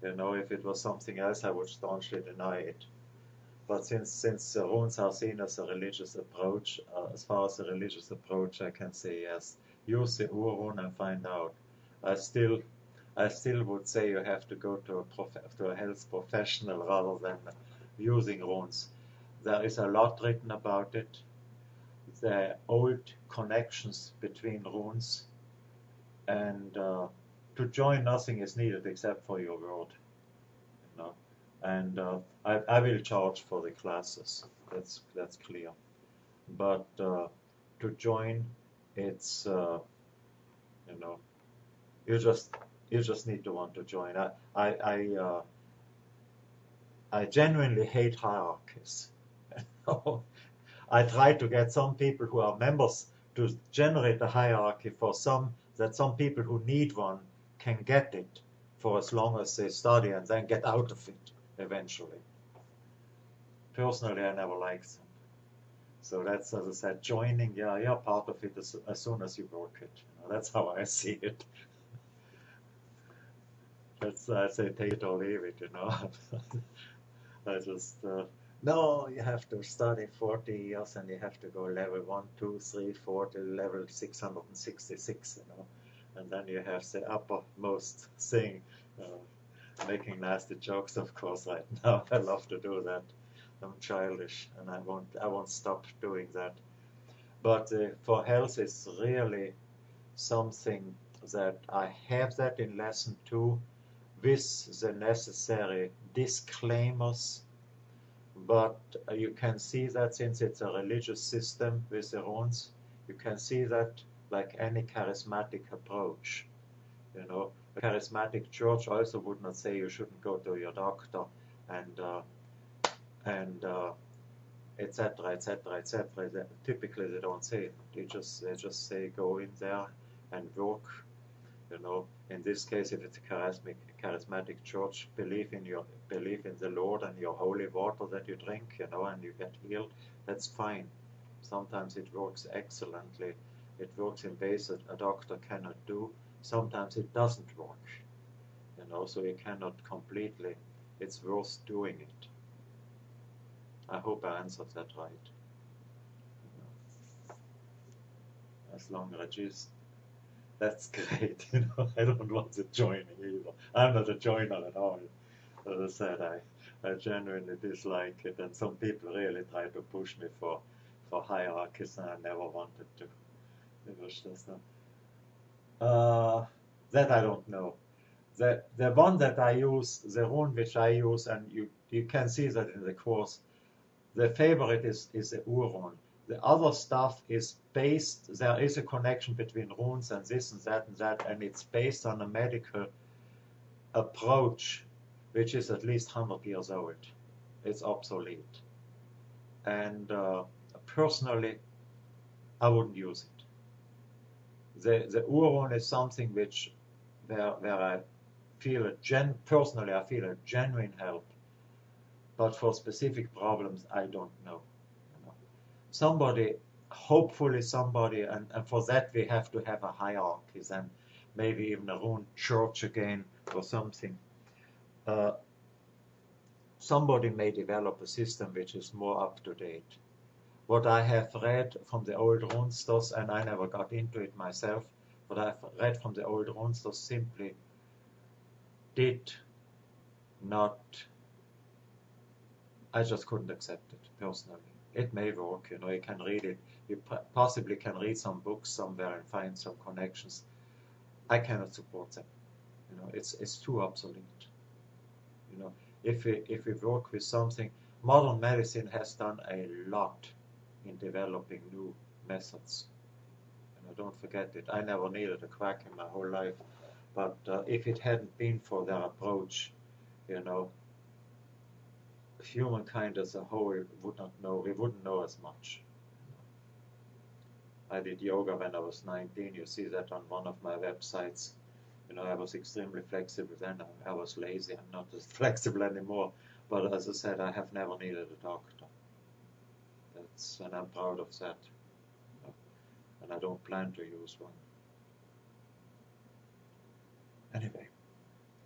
You know, if it was something else, I would staunchly deny it. But since the runes are seen as a religious approach, as far as a religious approach, I can say yes. Use the Urun and find out. I still would say you have to go to a health professional rather than using runes. There is a lot written about it. The old connections between runes, and to join, nothing is needed except for your word. You know? And I will charge for the classes. That's clear. But to join, it's you know, you just need to want to join. I genuinely hate hierarchies. I try to get some people who are members to generate a hierarchy for some people who need one can get it for as long as they study and then get out of it eventually. Personally, I never liked them. So that's, as I said, joining, yeah, part of it as soon as you work it. You know, that's how I see it. That's, I say, take it or leave it, you know. I just, no, you have to study 40 years and you have to go level 1, 2, 3, 4 to level 666, you know. And then you have the uppermost thing. Making nasty jokes, of course, right now. I love to do that. I'm childish, and I won't stop doing that. But for health, it's really something that I have that in lesson 2 with the necessary disclaimers. But you can see that since it's a religious system with the runes, you can see that like any charismatic approach. You know, a charismatic church also would not say you shouldn't go to your doctor and etc., etc., etc. Typically, they don't say it. They just say go in there and work. You know, in this case, if it's a charismatic church, believe in the Lord and your holy water that you drink. You know, and you get healed. That's fine. Sometimes it works excellently. It works in ways that a doctor cannot do. Sometimes it doesn't work, you know, so you cannot completely. It's worth doing it. I hope I answered that right. You know, as long as it is, that's great. You know, I don't want to join either. I'm not a joiner at all. As I said, I genuinely dislike it, and some people really try to push me for hierarchies, and I never wanted to. It was just that I don't know. The one that I use, the rune which I use, and you can see that in the course, the favorite is the Urun. The other stuff is based, there is a connection between runes and this and that, and it's based on a medical approach which is at least 100 years old. It's obsolete. And personally, I wouldn't use it. The Urun is something which where I feel personally I feel a genuine help, but for specific problems I don't know. You know. Hopefully somebody, and for that we have to have a hierarchy, and maybe even a rune church again or something. Somebody may develop a system which is more up to date. What I have read from the old rune stores, and I never got into it myself, what I've read from the old rune stores simply did not, I just couldn't accept it personally. it may work. You know, you can read it. You possibly can read some books somewhere and find some connections. I cannot support them. You know, it's too obsolete. You know, if we work with something, modern medicine has done a lot in developing new methods. You know, don't forget it. I never needed a quack in my whole life, but if it hadn't been for their approach, you know, humankind as a whole would not know. We wouldn't know as much. I did yoga when I was 19. You see that on one of my websites. You know, I was extremely flexible then. I was lazy. I'm not as flexible anymore. But as I said, I have never needed a doctor. And I'm proud of that. And I don't plan to use one. Anyway,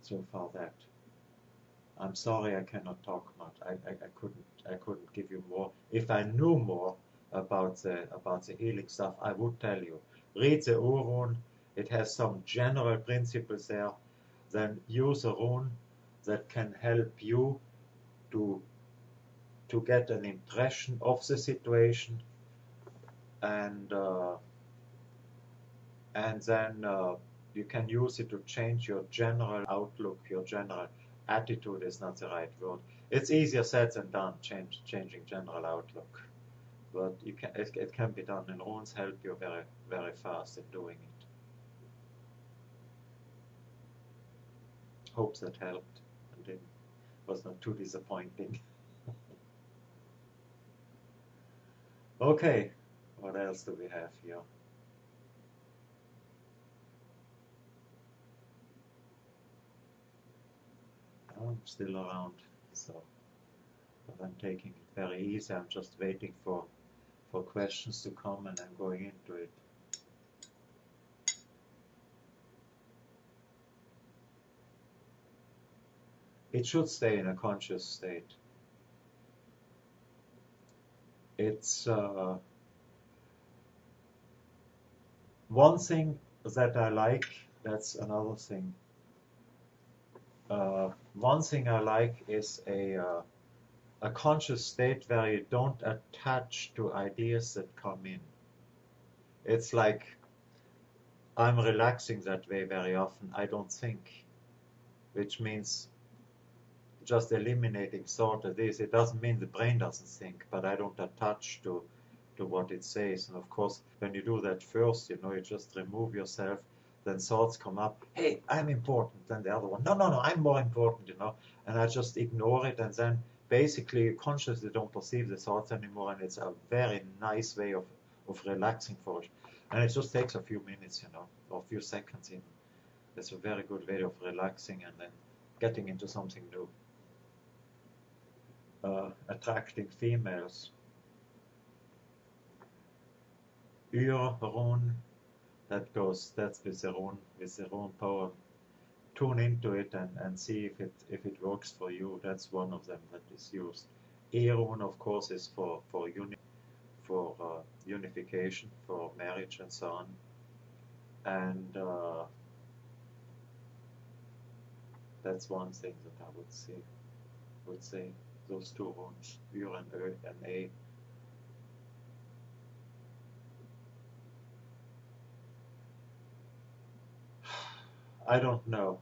so far that. I'm sorry I cannot talk much. I couldn't give you more. If I knew more about the healing stuff, I would tell you. Read the Urun. It has some general principles there. Then use a rune that can help you to get an impression of the situation, and then you can use it to change your general outlook. Your general attitude is not the right word. It's easier said than done, changing general outlook. But it can be done, and runes help you very, very fast in doing it. Hope that helped and it was not too disappointing. Okay, what else do we have here? I'm still around, so but I'm taking it very easy. I'm just waiting for questions to come, and I'm going into it. It should stay in a conscious state. It's one thing that I like. That's another thing. One thing I like is a conscious state where you don't attach to ideas that come in. It's like I'm relaxing that way very often. I don't think, which means just eliminating thought of this. It doesn't mean the brain doesn't think, but I don't attach to what it says. And of course, when you do that first, you know, you just remove yourself, then thoughts come up, hey, I'm important, then the other one, no, I'm more important, you know, and I just ignore it, and then basically you consciously don't perceive the thoughts anymore, and it's a very nice way of relaxing for it. And it just takes a few minutes, you know, or a few seconds even. It's a very good way of relaxing and then getting into something new. Attracting females. Rune, that's with the rune poem. Tune into it and see if it works for you. That's one of them that is used. Rune, of course, is for unification, for marriage and so on. And that's one thing that I would say. Those two runes, Ur and Ö and A. I don't know.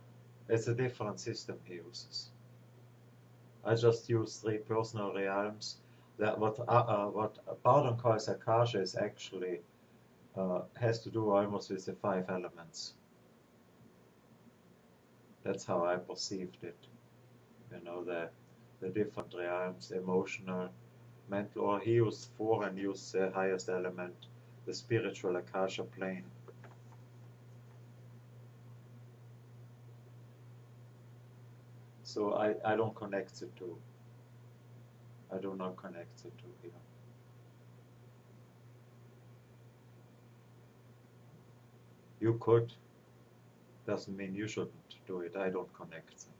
It's a different system he uses. I just use 3 personal realms. That what Bowden calls Akasha is actually has to do almost with the 5 elements. That's how I perceived it. You know, the different realms, emotional, mental, or he used 4 and used the highest element, the spiritual Akasha plane. So I don't connect the two. I do not connect the two here. You could. Doesn't mean you shouldn't do it. I don't connect them.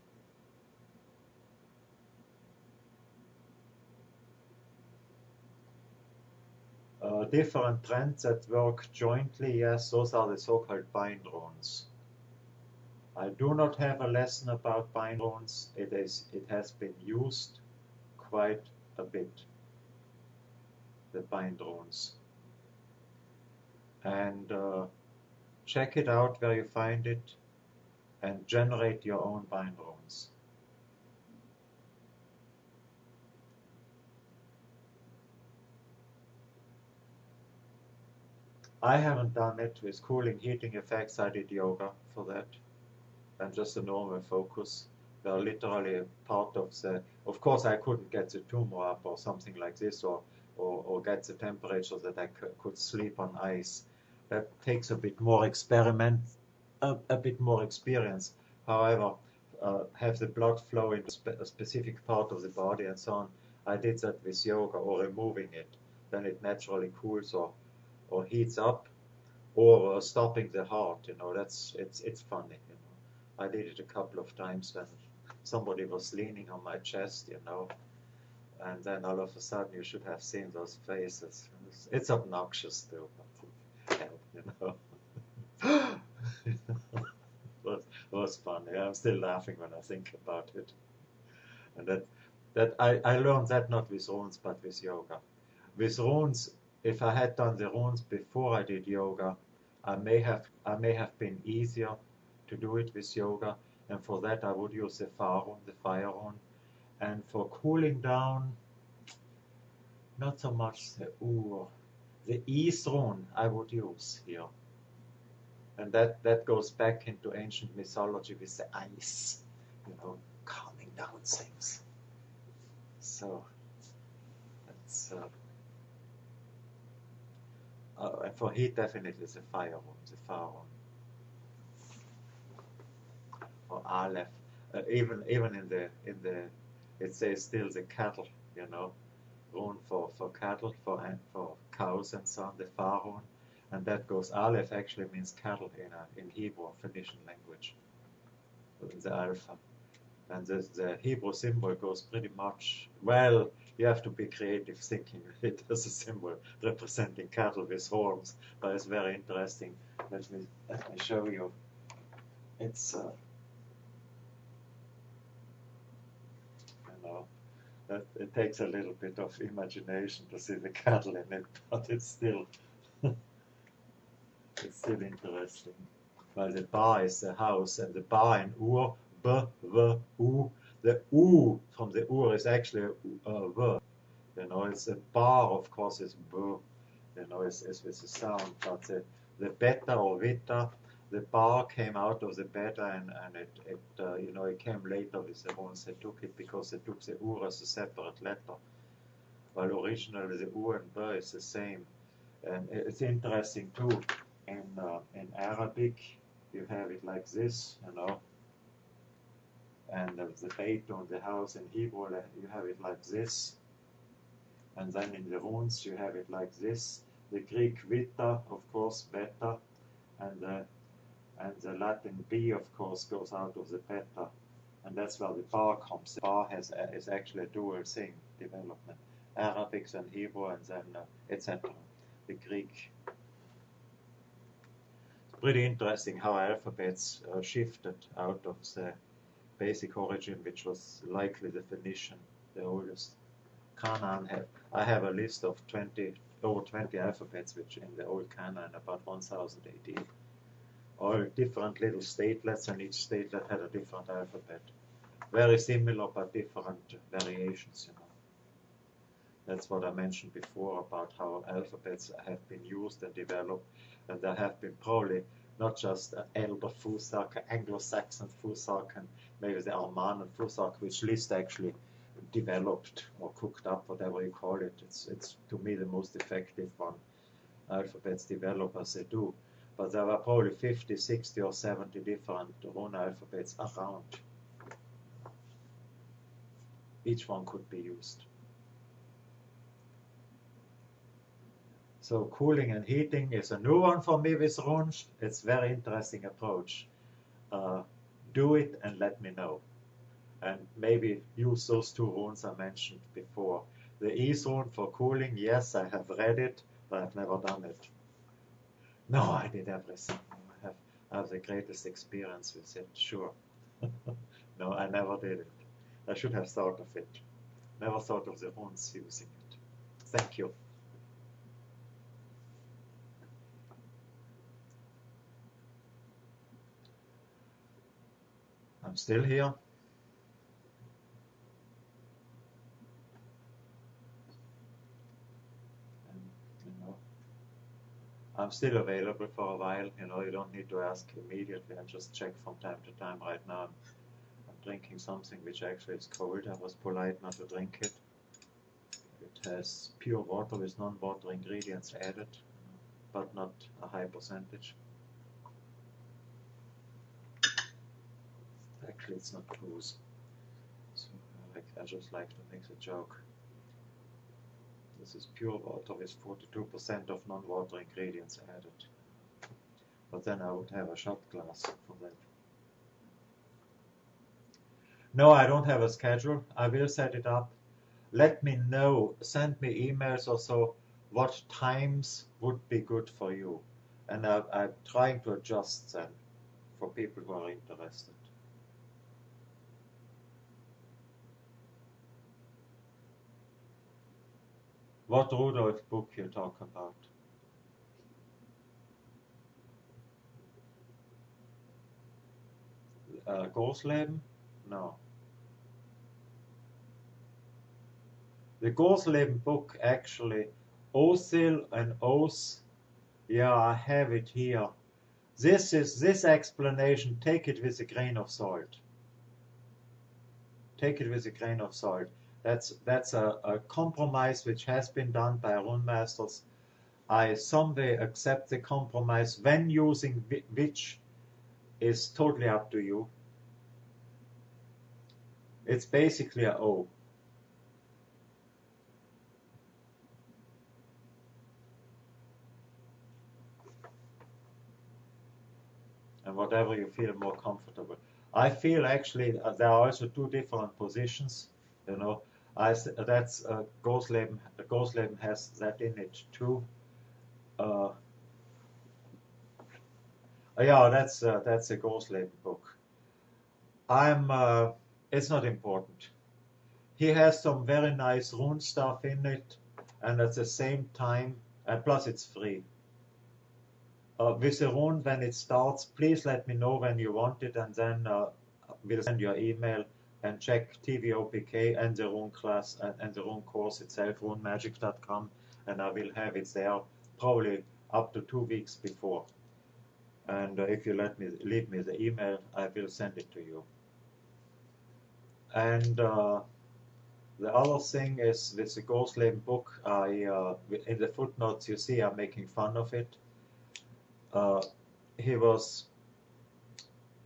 Different trends that work jointly, yes, those are the so-called bind runes. I do not have a lesson about bind runes. It has been used quite a bit. the bind runes. And check it out where you find it and generate your own bind runes. I haven't done it with cooling heating effects. I did yoga for that, and just a normal focus. They're literally part of the. Of course, I couldn't get the tumor up or something like this, or get the temperature that I could sleep on ice. That takes a bit more experiment, a bit more experience. However, have the blood flow in a specific part of the body and so on. I did that with yoga or removing it. Then it naturally cools or heats up, or stopping the heart. You know, it's funny. You know, I did it a couple of times when somebody was leaning on my chest. You know, and then all of a sudden you should have seen those faces. It's obnoxious too, but you know. it was funny. I'm still laughing when I think about it. And that I learned that not with runes but with yoga. With runes, if I had done the runes before I did yoga, I may have been easier to do it with yoga, and for that I would use the fire rune. And for cooling down, not so much the Ur. The East rune I would use here. And that goes back into ancient mythology with the ice, you know, calming down things. So that's and for heat, definitely the fire rune, the fire rune, or Aleph. Even in the it says still the cattle, you know, rune for cattle, for cows and so on, the fire rune. And that goes, Aleph actually means cattle in Hebrew, Phoenician language, the Alpha. And the Hebrew symbol goes pretty much, well, you have to be creative thinking it as a symbol representing cattle with horns, but it's very interesting. Let me show you. It's, you know, it takes a little bit of imagination to see the cattle in it, but it's still it's still interesting. Well, the ba is the house, and the ba in Ur, b, v, u. The u from the Ur is actually a v. You know, it's a ba, of course, is b. You know, it's with the sound, but the beta or vita, the ba came out of the beta, and it you know, it came later with the runes. They took it because they took the Ur as a separate letter. While originally the U and b is the same. And it's interesting too. In Arabic, you have it like this, you know, and the beit on the house in Hebrew, you have it like this, and then in the runes you have it like this. The Greek vita, of course, beta, and the Latin b, of course, goes out of the beta, and that's where the bar comes. The bar is actually a dual thing development, Arabic and Hebrew, and then etc. The Greek. Pretty interesting how alphabets shifted out of the basic origin, which was likely the Phoenician, the oldest. Canaan I have a list of over 20 alphabets, which in the old Canaan, about 1000 AD. All different little statelets, and each statelet had a different alphabet. Very similar, but different variations, you know. That's what I mentioned before about how alphabets have been used and developed, and there have been probably not just Elder Fusak, Anglo-Saxon Fusak, and maybe the Armanen Fusak, which Liszt actually developed or cooked up, whatever you call it. It's to me the most effective one. Alphabets develop as they do, but there were probably 50, 60, or 70 different rune alphabets around. Each one could be used. So cooling and heating is a new one for me with runes. It's a very interesting approach. Do it and let me know. And maybe use those two runes I mentioned before. The Ease rune for cooling, yes, I have read it, but I've never done it. No, I did everything. I have the greatest experience with it, sure. No, I never did it. I should have thought of it. Never thought of the runes using it. Thank you. I'm still here. And, I'm still available for a while. You don't need to ask immediately. I just check from time to time. Right now, I'm drinking something which actually is cold. I was polite not to drink it. It has pure water with non-water ingredients added, but not a high percentage. Actually, it's not booze. So I just like to make a joke. This is pure water with 42% of non-water ingredients added. But then I would have a shot glass for that. No, I don't have a schedule. I will set it up. Let me know, send me emails or so, what times would be good for you. And I'm trying to adjust them for people who are interested. What Rudolf book you talk about? Großleben? No. The Großleben book actually, Osil and Os, yeah, I have it here. This explanation, take it with a grain of salt. Take it with a grain of salt. That's a compromise which has been done by Rune masters. I someday accept the compromise. When using which is totally up to you. It's basically a O. And whatever you feel more comfortable. I feel actually there are also two different positions. That's Großleben. Großleben has that in it too. Yeah, that's a Großleben book. It's not important. He has some very nice rune stuff in it, and at the same time, and plus it's free. With the rune, when it starts, please let me know when you want it, and then we'll send you an email and check TVOPK and the rune class and the rune course itself, runemagic.com, and I will have it there probably up to 2 weeks before. And if you leave me the email, I will send it to you. And the other thing is with the Großleben book, in the footnotes you see I'm making fun of it.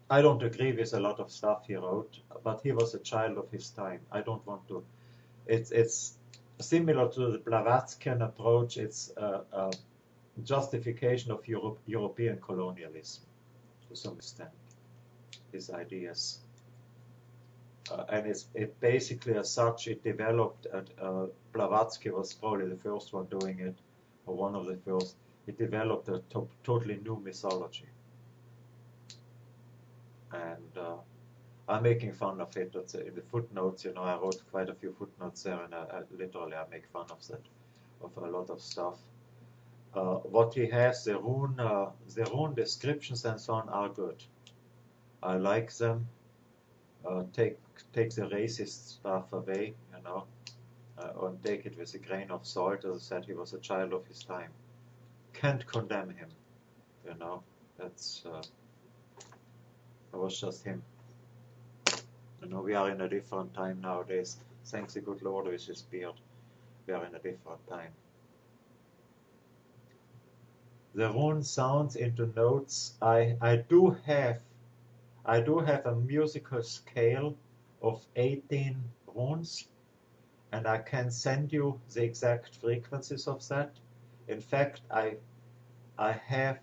I don't agree with a lot of stuff he wrote, but he was a child of his time. I don't want to. It's similar to the Blavatskyan approach. It's a justification of European colonialism to some extent. His ideas. And it basically, as such, it developed. Blavatsky was probably the first one doing it, or one of the first. It developed a totally new mythology. And I'm making fun of it. In the footnotes, I wrote quite a few footnotes there, and I literally make fun of that, of a lot of stuff. What he has, the rune descriptions and so on are good. I like them. Take the racist stuff away, and take it with a grain of salt. As I said, he was a child of his time. Can't condemn him, That's it was just him. We are in a different time nowadays. Thanks the good Lord with his beard. We are in a different time. The rune sounds into notes. I do have a musical scale of 18 runes, and I can send you the exact frequencies of that. In fact, I have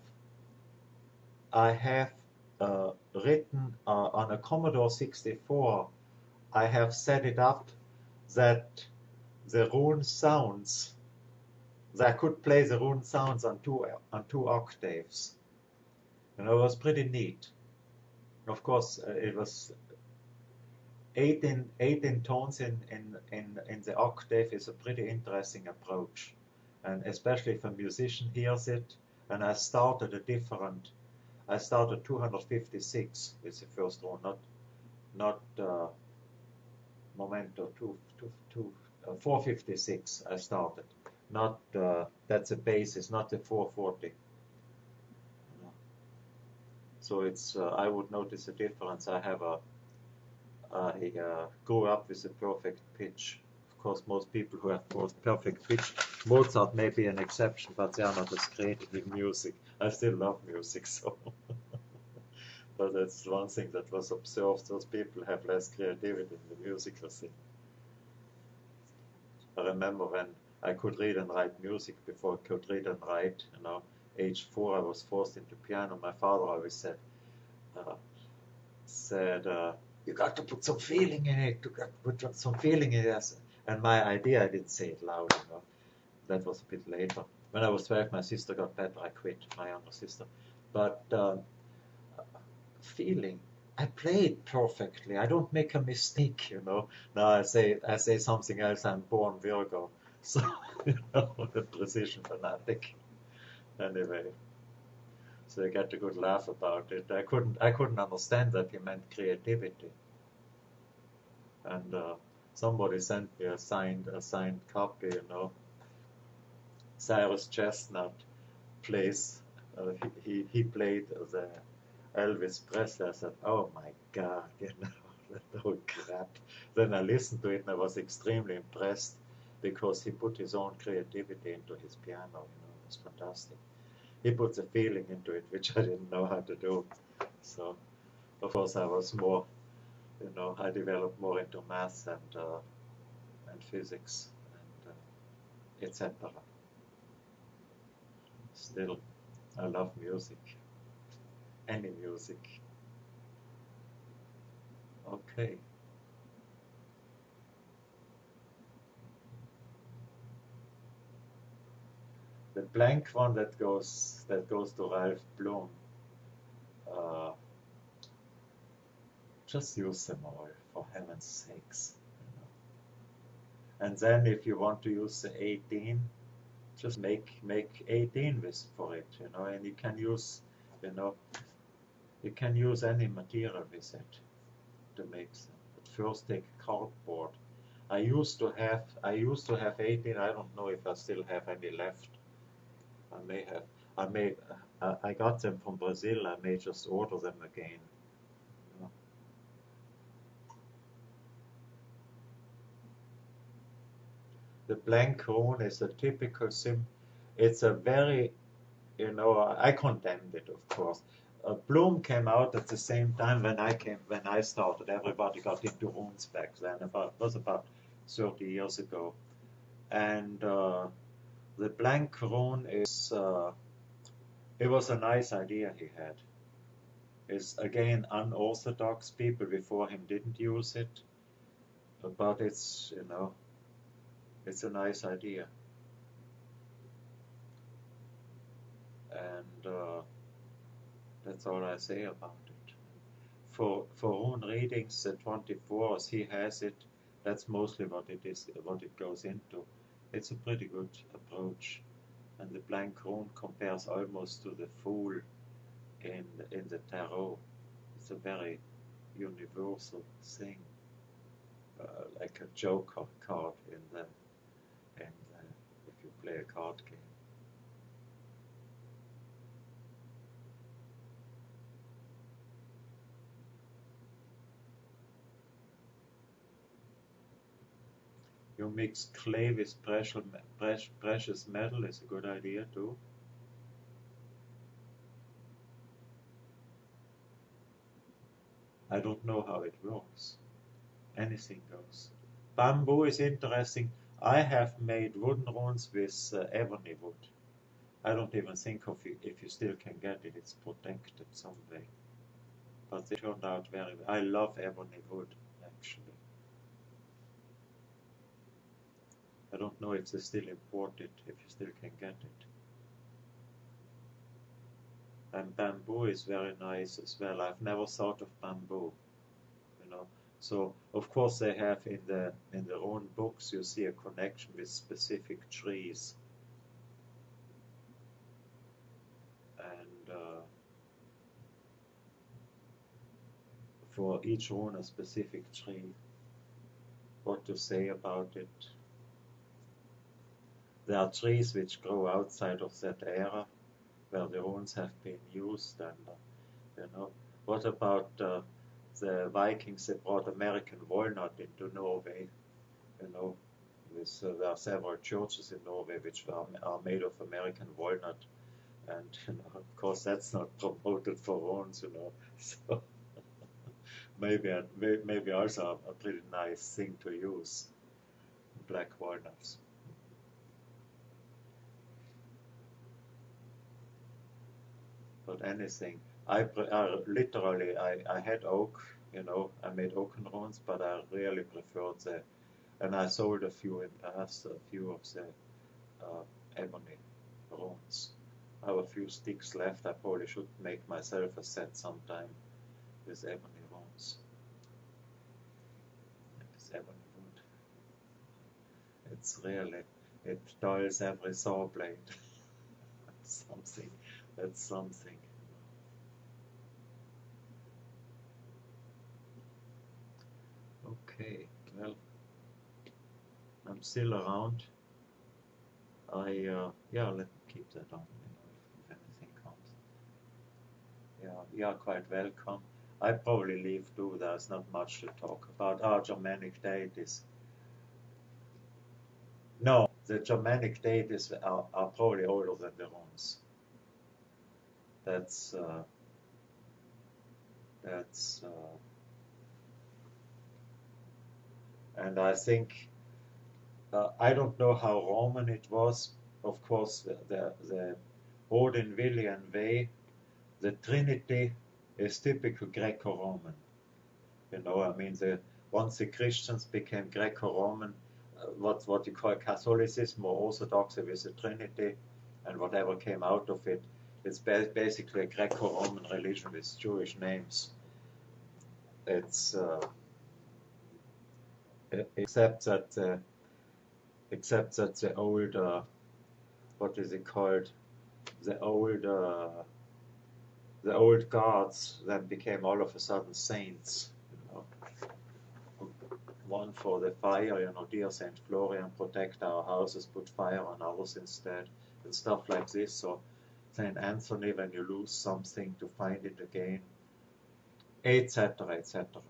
written on a Commodore 64. I have set it up that the rune sounds. That I could play the rune sounds on two octaves. It was pretty neat. Of course, it was 18 tones in the octave is a pretty interesting approach, and especially if a musician hears it. And I started 256 with the first rune, not Momento 456 I started. Not that's a basis, not the 440. So it's I would notice a difference. I grew up with a perfect pitch. Of course, most people who have perfect pitch, Mozart may be an exception, but they are not as creative in music. I still love music, so. But that's one thing that was observed. Those people have less creativity in the musical scene. I remember when I could read and write music before I could read and write. Age 4, I was forced into piano. My father always said, you got to put some feeling in it. You got to put some feeling in it. And my idea, I didn't say it loud. That was a bit later. When I was 12, my sister got better. I quit, my younger sister. But feeling. I play it perfectly. I don't make a mistake, Now I say something else. I'm born Virgo, so the precision fanatic. Anyway, so I get a good laugh about it. I couldn't understand that he meant creativity. And somebody sent me a signed copy. Cyrus Chestnut plays. He played the Elvis Presley. I said, oh my God, that whole crap. Then I listened to it and I was extremely impressed because he put his own creativity into his piano. It was fantastic. He puts a feeling into it, which I didn't know how to do. So, of course, I was more, I developed more into math and physics and etc. Still, I love music. Any music. Okay. The blank one that goes to Ralph Bloom. Just use them all, for heaven's sakes. And then if you want to use the 18, just make 18 for it, and you can use, you can use any material with it to make them. But first take cardboard. I used to have 18. I don't know if I still have any left. I got them from Brazil. I may just order them again. The blank rune is a typical It's a very, I condemned it, of course. Bloom came out at the same time when I started. Everybody got into runes back then. It was about 30 years ago. And the blank rune is, it was a nice idea he had. It's again unorthodox. People before him didn't use it, but it's it's a nice idea. And that's all I say about it. For rune readings, the 24s, he has it. That's mostly what it is, what it goes into. It's a pretty good approach. And the blank rune compares almost to the Fool in the tarot. It's a very universal thing, like a joker card in the if you play a card game. You mix clay with precious metal is a good idea too. I don't know how it works. Anything goes. Bamboo is interesting. I have made wooden runes with ebony wood. I don't even think of it if you still can get it. It's protected some way. But they turned out very well. I love ebony wood, actually. I don't know if they still import it, if you still can get it. And bamboo is very nice as well. I've never thought of bamboo, So of course they have in their own books you see a connection with specific trees. And for each rune a specific tree. What to say about it? There are trees which grow outside of that era where the runes have been used, and what about the Vikings? They brought American walnut into Norway. There are several churches in Norway which are made of American walnut, and of course that's not promoted for runes, So maybe also a pretty nice thing to use, black walnuts. But anything, I had oak, I made oaken runes, but I really preferred and I sold a few in past, a few of the ebony runes. I have a few sticks left. I probably should make myself a set sometime with ebony runes. This ebony wood. It's really, it dulls every saw blade. That's something. Okay, well, I'm still around. Let me keep that on, if anything comes. You're quite welcome. I probably leave too. There's not much to talk about. Germanic deities. No, the Germanic deities are probably older than the runes. And I think, I don't know how Roman it was. Of course, the Odin-Willian way, the Trinity is typical Greco-Roman. Once the Christians became Greco-Roman, what you call Catholicism or Orthodoxy with the Trinity, and whatever came out of it, it's basically a Greco-Roman religion with Jewish names. It's except that the old what is it called? The old gods then became all of a sudden saints. One for the fire, dear Saint Florian, protect our houses, put fire on others instead, and stuff like this. So Saint Anthony, when you lose something, to find it again, etc., etc.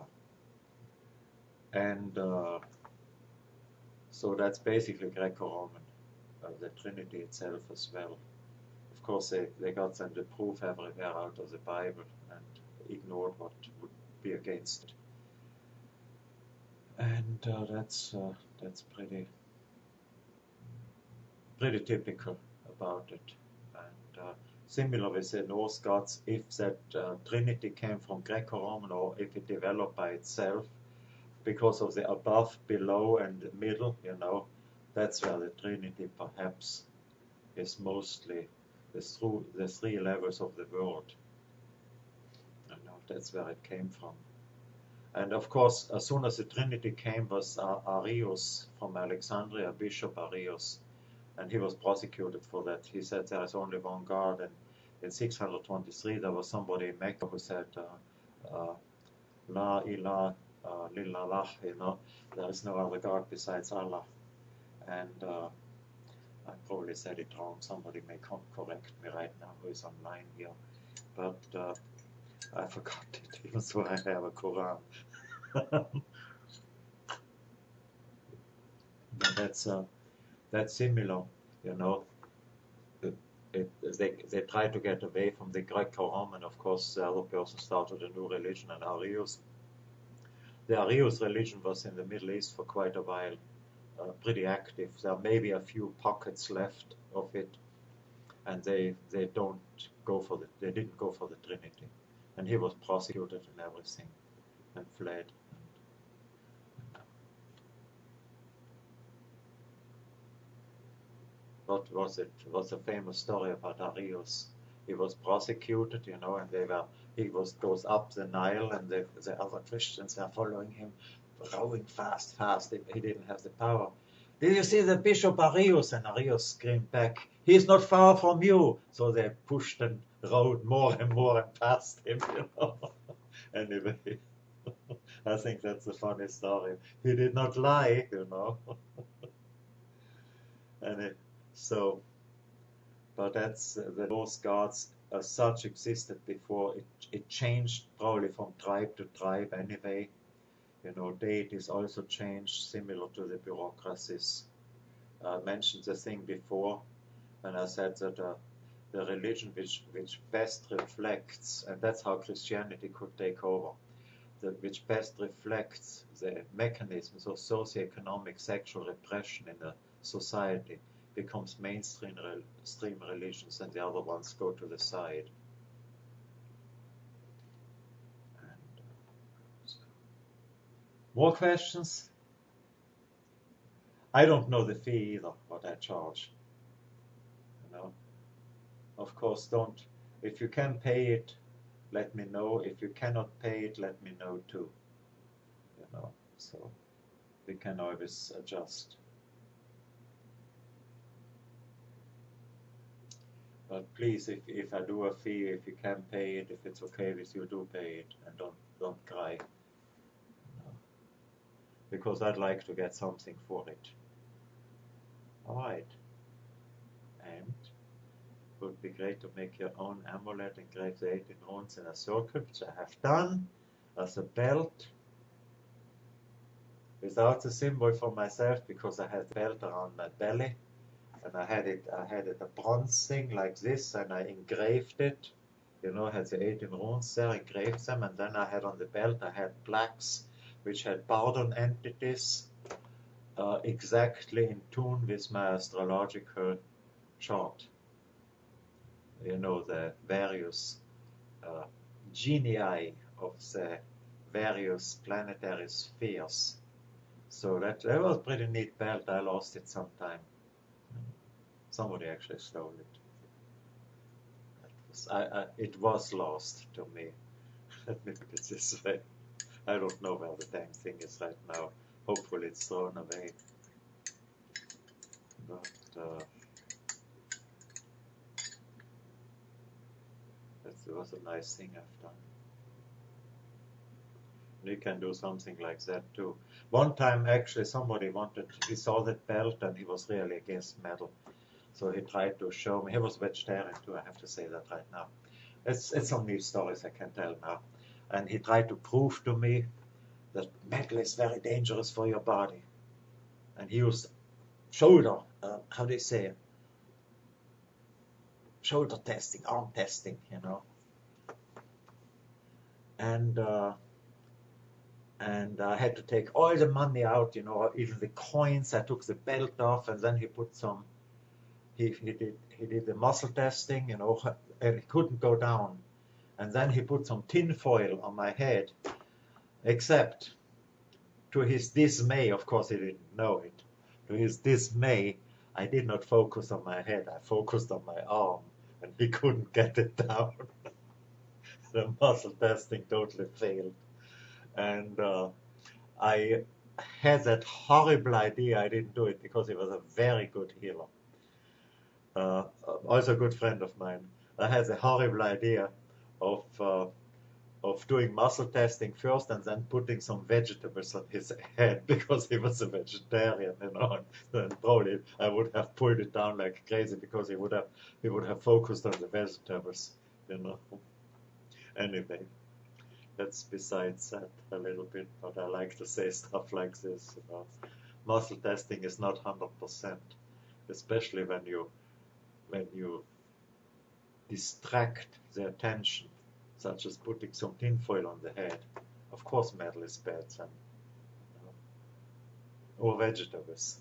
And so that's basically Greco-Roman, the Trinity itself as well. Of course, they got them the proof everywhere out of the Bible and ignored what would be against it. And that's pretty typical about it. And similar with the Norse gods, if that Trinity came from Greco-Roman or if it developed by itself, because of the above, below, and middle, that's where the Trinity perhaps is mostly the three levels of the world. That's where it came from. And of course, as soon as the Trinity came, was Arius from Alexandria, Bishop Arius, and he was prosecuted for that. He said there is only one God, and in 623 there was somebody in Mecca who said, La ilaha illallah, there is no other God besides Allah. And I probably said it wrong. Somebody may correct me right now who is online here, but I forgot it, even though I have a Quran. That's similar, They try to get away from the Greco-Roman. Of course, the other person started a new religion, and Arius. The Arius religion was in the Middle East for quite a while, pretty active. There may be a few pockets left of it, and they didn't go for the Trinity, and he was prosecuted and everything, and fled. What was it? It was a famous story about Arius. He was prosecuted, and he goes up the Nile, and the other Christians are following him, rowing fast. He didn't have the power. Did you see the Bishop Arius? And Arius screamed back, "He's not far from you." So they pushed and rowed more and more and passed him, Anyway, I think that's a funny story. He did not lie, you know. So, but that's the Norse gods as such existed before. It changed probably from tribe to tribe anyway. You know, deities also changed, similar to the bureaucracies. I mentioned the thing before when I said that the religion which best reflects, and that's how Christianity could take over, which best reflects the mechanisms of socioeconomic sexual repression in a society becomes mainstream religions, and the other ones go to the side. And, more questions? I don't know the fee either, what I charge. You know, of course, don't. If you can pay it, let me know. If you cannot pay it, let me know too. You know, so we can always adjust. But please, if I do a fee, if you can pay it, if it's okay with you, do pay it, and don't cry. You know, because I'd like to get something for it. All right. And it would be great to make your own amulet, engrave the 18 runes in a circle, which I have done, as a belt, without the symbol for myself, because I had the belt around my belly, and I had it a bronze thing like this, and I engraved it. You know, I had the 18 runes there, engraved them, and then I had on the belt, I had plaques which had pardon entities, exactly in tune with my astrological chart. You know, the various genii of the various planetary spheres. So that was a pretty neat belt. I lost it sometime. Somebody actually stole it. It was lost to me. Let me put it this way. I don't know where the damn thing is right now. Hopefully it's thrown away. But that was a nice thing I've done. You can do something like that too. One time actually somebody he saw that belt and he was really against metal. So he tried to show me, he was vegetarian too, I have to say that right now. It's some neat stories I can tell now. And he tried to prove to me that metal is very dangerous for your body. And he used shoulder, how do you say it? Shoulder testing, arm testing, you know. And I had to take all the money out, you know, even the coins. I took the belt off, and then he put some. He did the muscle testing, you know, and he couldn't go down. And then he put some tin foil on my head, except to his dismay, of course he didn't know it. To his dismay, I did not focus on my head. I focused on my arm, and he couldn't get it down. The muscle testing totally failed. And I had that horrible idea. I didn't do it because he was a very good healer. Also a good friend of mine. I had the horrible idea of doing muscle testing first and then putting some vegetables on his head because he was a vegetarian, you know. And probably I would have pulled it down like crazy because he would have focused on the vegetables, you know. Anyway. That's besides that a little bit, but I like to say stuff like this. You know. Muscle testing is not 100%, especially when you distract the attention, such as putting some tinfoil on the head. Of course, metal is bad then, you know. Or vegetables.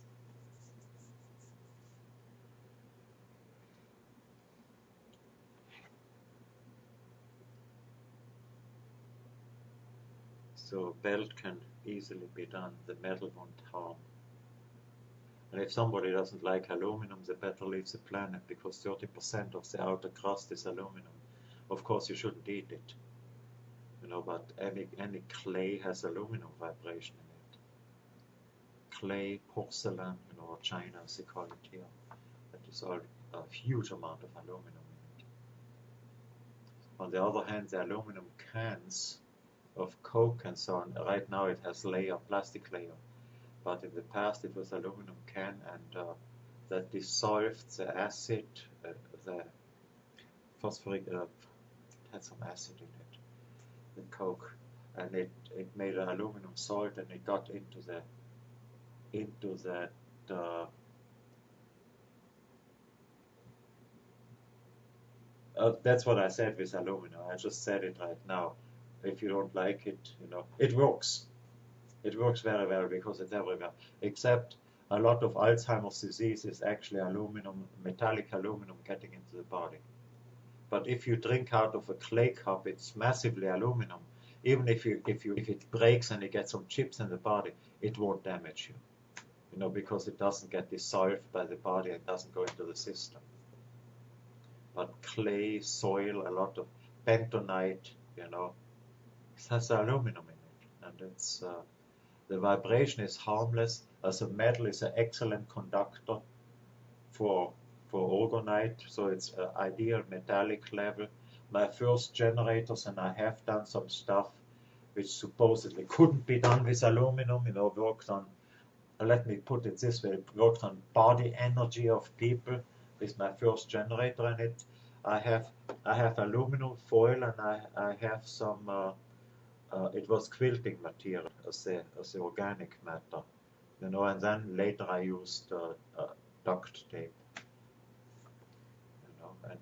So belt can easily be done. The metal won't harm. And if somebody doesn't like aluminum, they better leave the planet because 30% of the outer crust is aluminum. Of course, you shouldn't eat it, you know. But any clay has aluminum vibration in it. Clay, porcelain, you know, or china as they call it here. That is all a huge amount of aluminum in it. On the other hand, the aluminum cans coke and so on. Right now it has plastic layer, but in the past it was aluminum can, and that dissolved the acid, the phosphoric, it had some acid in it, the coke, and it made an aluminum salt, and it got into that that's what I said with aluminum. I just said it right now. If you don't like it, it works. It works very well because it's everywhere. Except a lot of Alzheimer's disease is actually aluminum, metallic aluminum getting into the body. But if you drink out of a clay cup, it's massively aluminum. Even if it breaks and you get some chips in the body, it won't damage you. Because it doesn't get dissolved by the body and doesn't go into the system. But clay, soil, a lot of bentonite, it has aluminum in it, and it's the vibration is harmless. As a metal, is an excellent conductor for orgonite, so it's an ideal metallic level. My first generators, and I have done some stuff which supposedly couldn't be done with aluminum, worked on, let me put it this way, worked on body energy of people with my first generator in it. I have aluminum foil, and I have some, it was quilting material as the organic matter, and then later I used duct tape.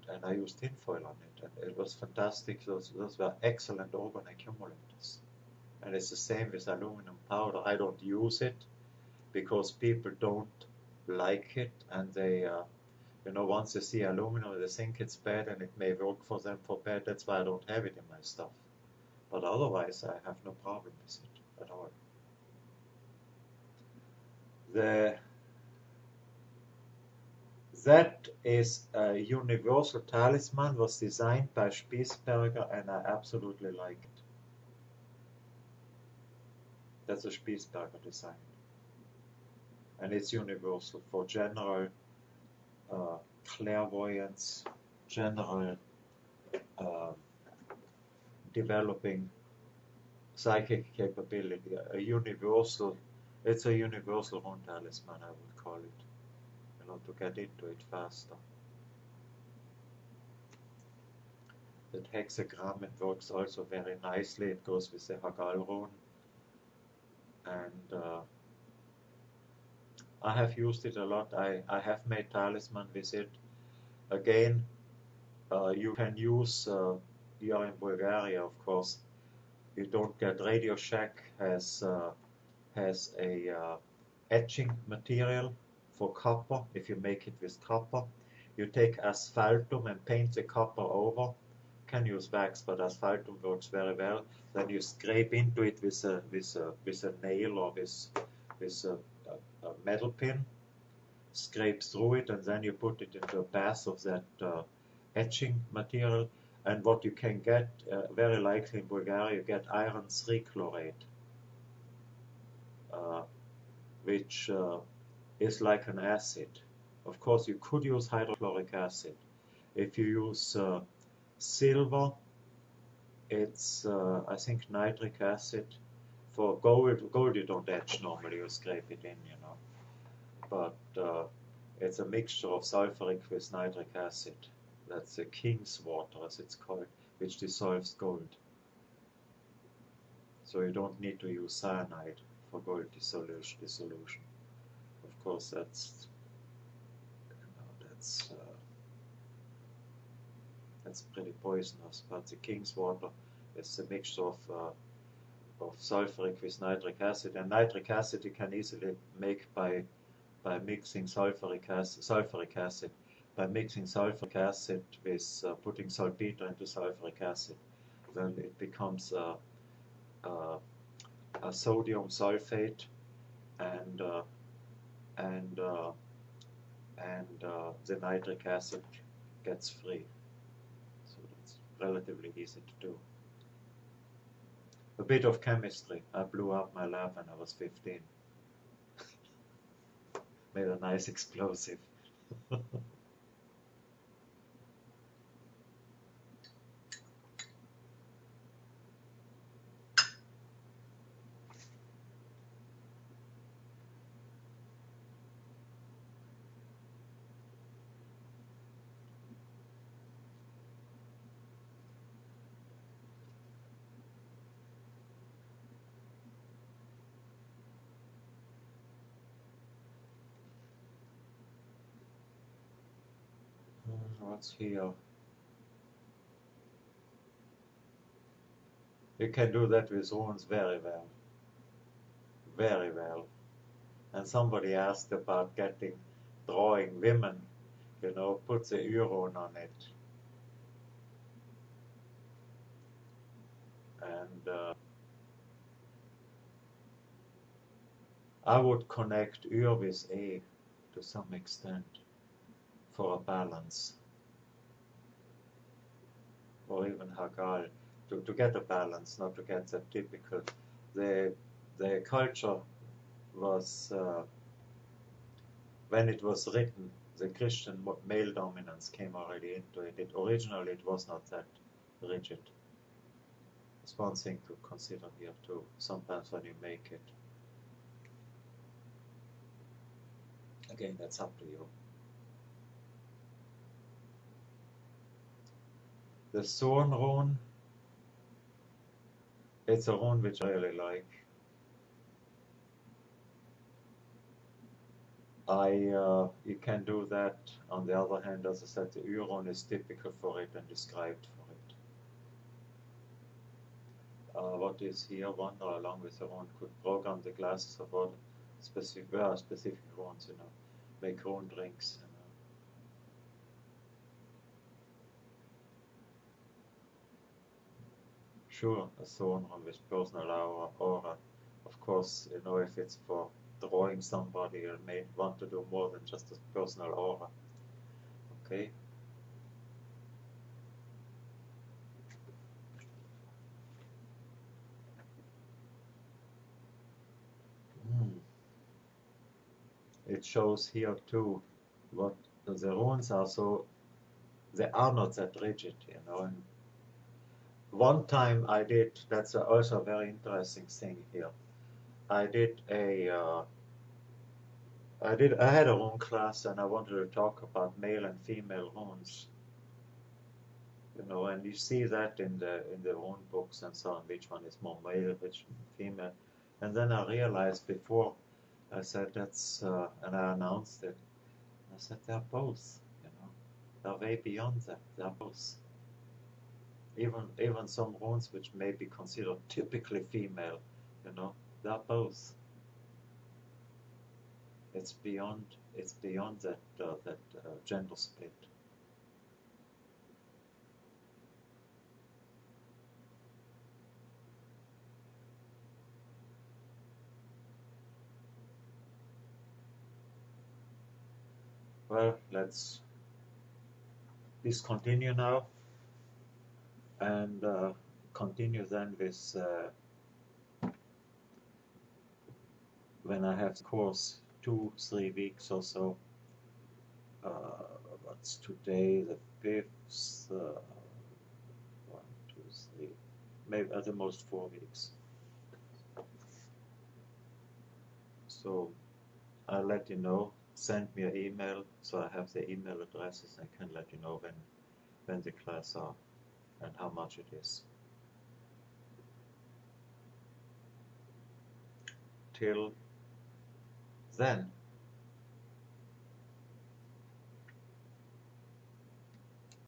And I used tinfoil on it, and it was fantastic. Those were excellent organ accumulators. And it's the same with aluminum powder. I don't use it because people don't like it, and they, once they see aluminum, they think it's bad, and it may work for them for bad. That's why I don't have it in my stuff. But otherwise, I have no problem with it at all. That is a universal talisman, was designed by Spiessberger, and I absolutely like it. That's a Spiessberger design. And it's universal for general clairvoyance, general developing psychic capability. It's a universal Rune talisman, I would call it. To get into it faster. That hexagram, it works also very nicely. It goes with the Hagal rune, and I have used it a lot. I have made talisman with it. Again, you can use, you are in Bulgaria, of course. You don't get Radioshack has a etching material for copper. If you make it with copper, you take asphaltum and paint the copper over. Can use wax, but asphaltum works very well. Then you scrape into it with a nail or with a metal pin. Scrape through it, and then you put it into a bath of that etching material. And what you can get, very likely in Bulgaria, you get iron 3 chlorate, which is like an acid. Of course, you could use hydrochloric acid. If you use silver, it's I think nitric acid. For gold you don't etch normally, you scrape it in, But it's a mixture of sulfuric with nitric acid. That's the king's water, as it's called, which dissolves gold. So you don't need to use cyanide for gold dissolution. Of course, that's pretty poisonous. But the king's water is a mixture of sulfuric with nitric acid, and nitric acid you can easily make by mixing sulfuric acid. By mixing sulfuric acid with putting salpeter into sulfuric acid, then it becomes a sodium sulfate, and the nitric acid gets free. So it's relatively easy to do. A bit of chemistry. I blew up my lab when I was 15. Made a nice explosive. What's here? You can do that with runes very well. Very well. And somebody asked about drawing women, put the rune on it. And I would connect Ur with A to some extent for a balance. Or even Hagal, to get a balance, not to get that typical. The culture was, when it was written, the Christian male dominance came already into it. Originally it was not that rigid. It's one thing to consider here too, sometimes when you make it. Again, that's up to you. The Thorn rune, it's a rune which I really like. You can do that. On the other hand, as I said, the Ur rune is typical for it and described for it. What is here? Wander along with the rune could program the glasses of water, specific runes, make rune drinks. Sure, a thorn rune with personal aura. Of course, if it's for drawing somebody, you may want to do more than just a personal aura. Okay. It shows here too what the runes are, so they are not that rigid, And one time I did, that's also a very interesting thing here. I had a rune class and I wanted to talk about male and female runes. And you see that in the rune books and so on, which one is more male, which female. And then I realized before I said and I announced it. I said they're both, They're way beyond that. They're both. Even some runes which may be considered typically female, they're both. It's beyond that gender split. Well, let's discontinue now and continue then with when I have the course 2-3 weeks or so. What's today, the 5th? 1, 2, 3, maybe at the most 4 weeks. So I'll let you know. Send me an email, so I have the email addresses and can let you know when the class are and how much it is. Till then.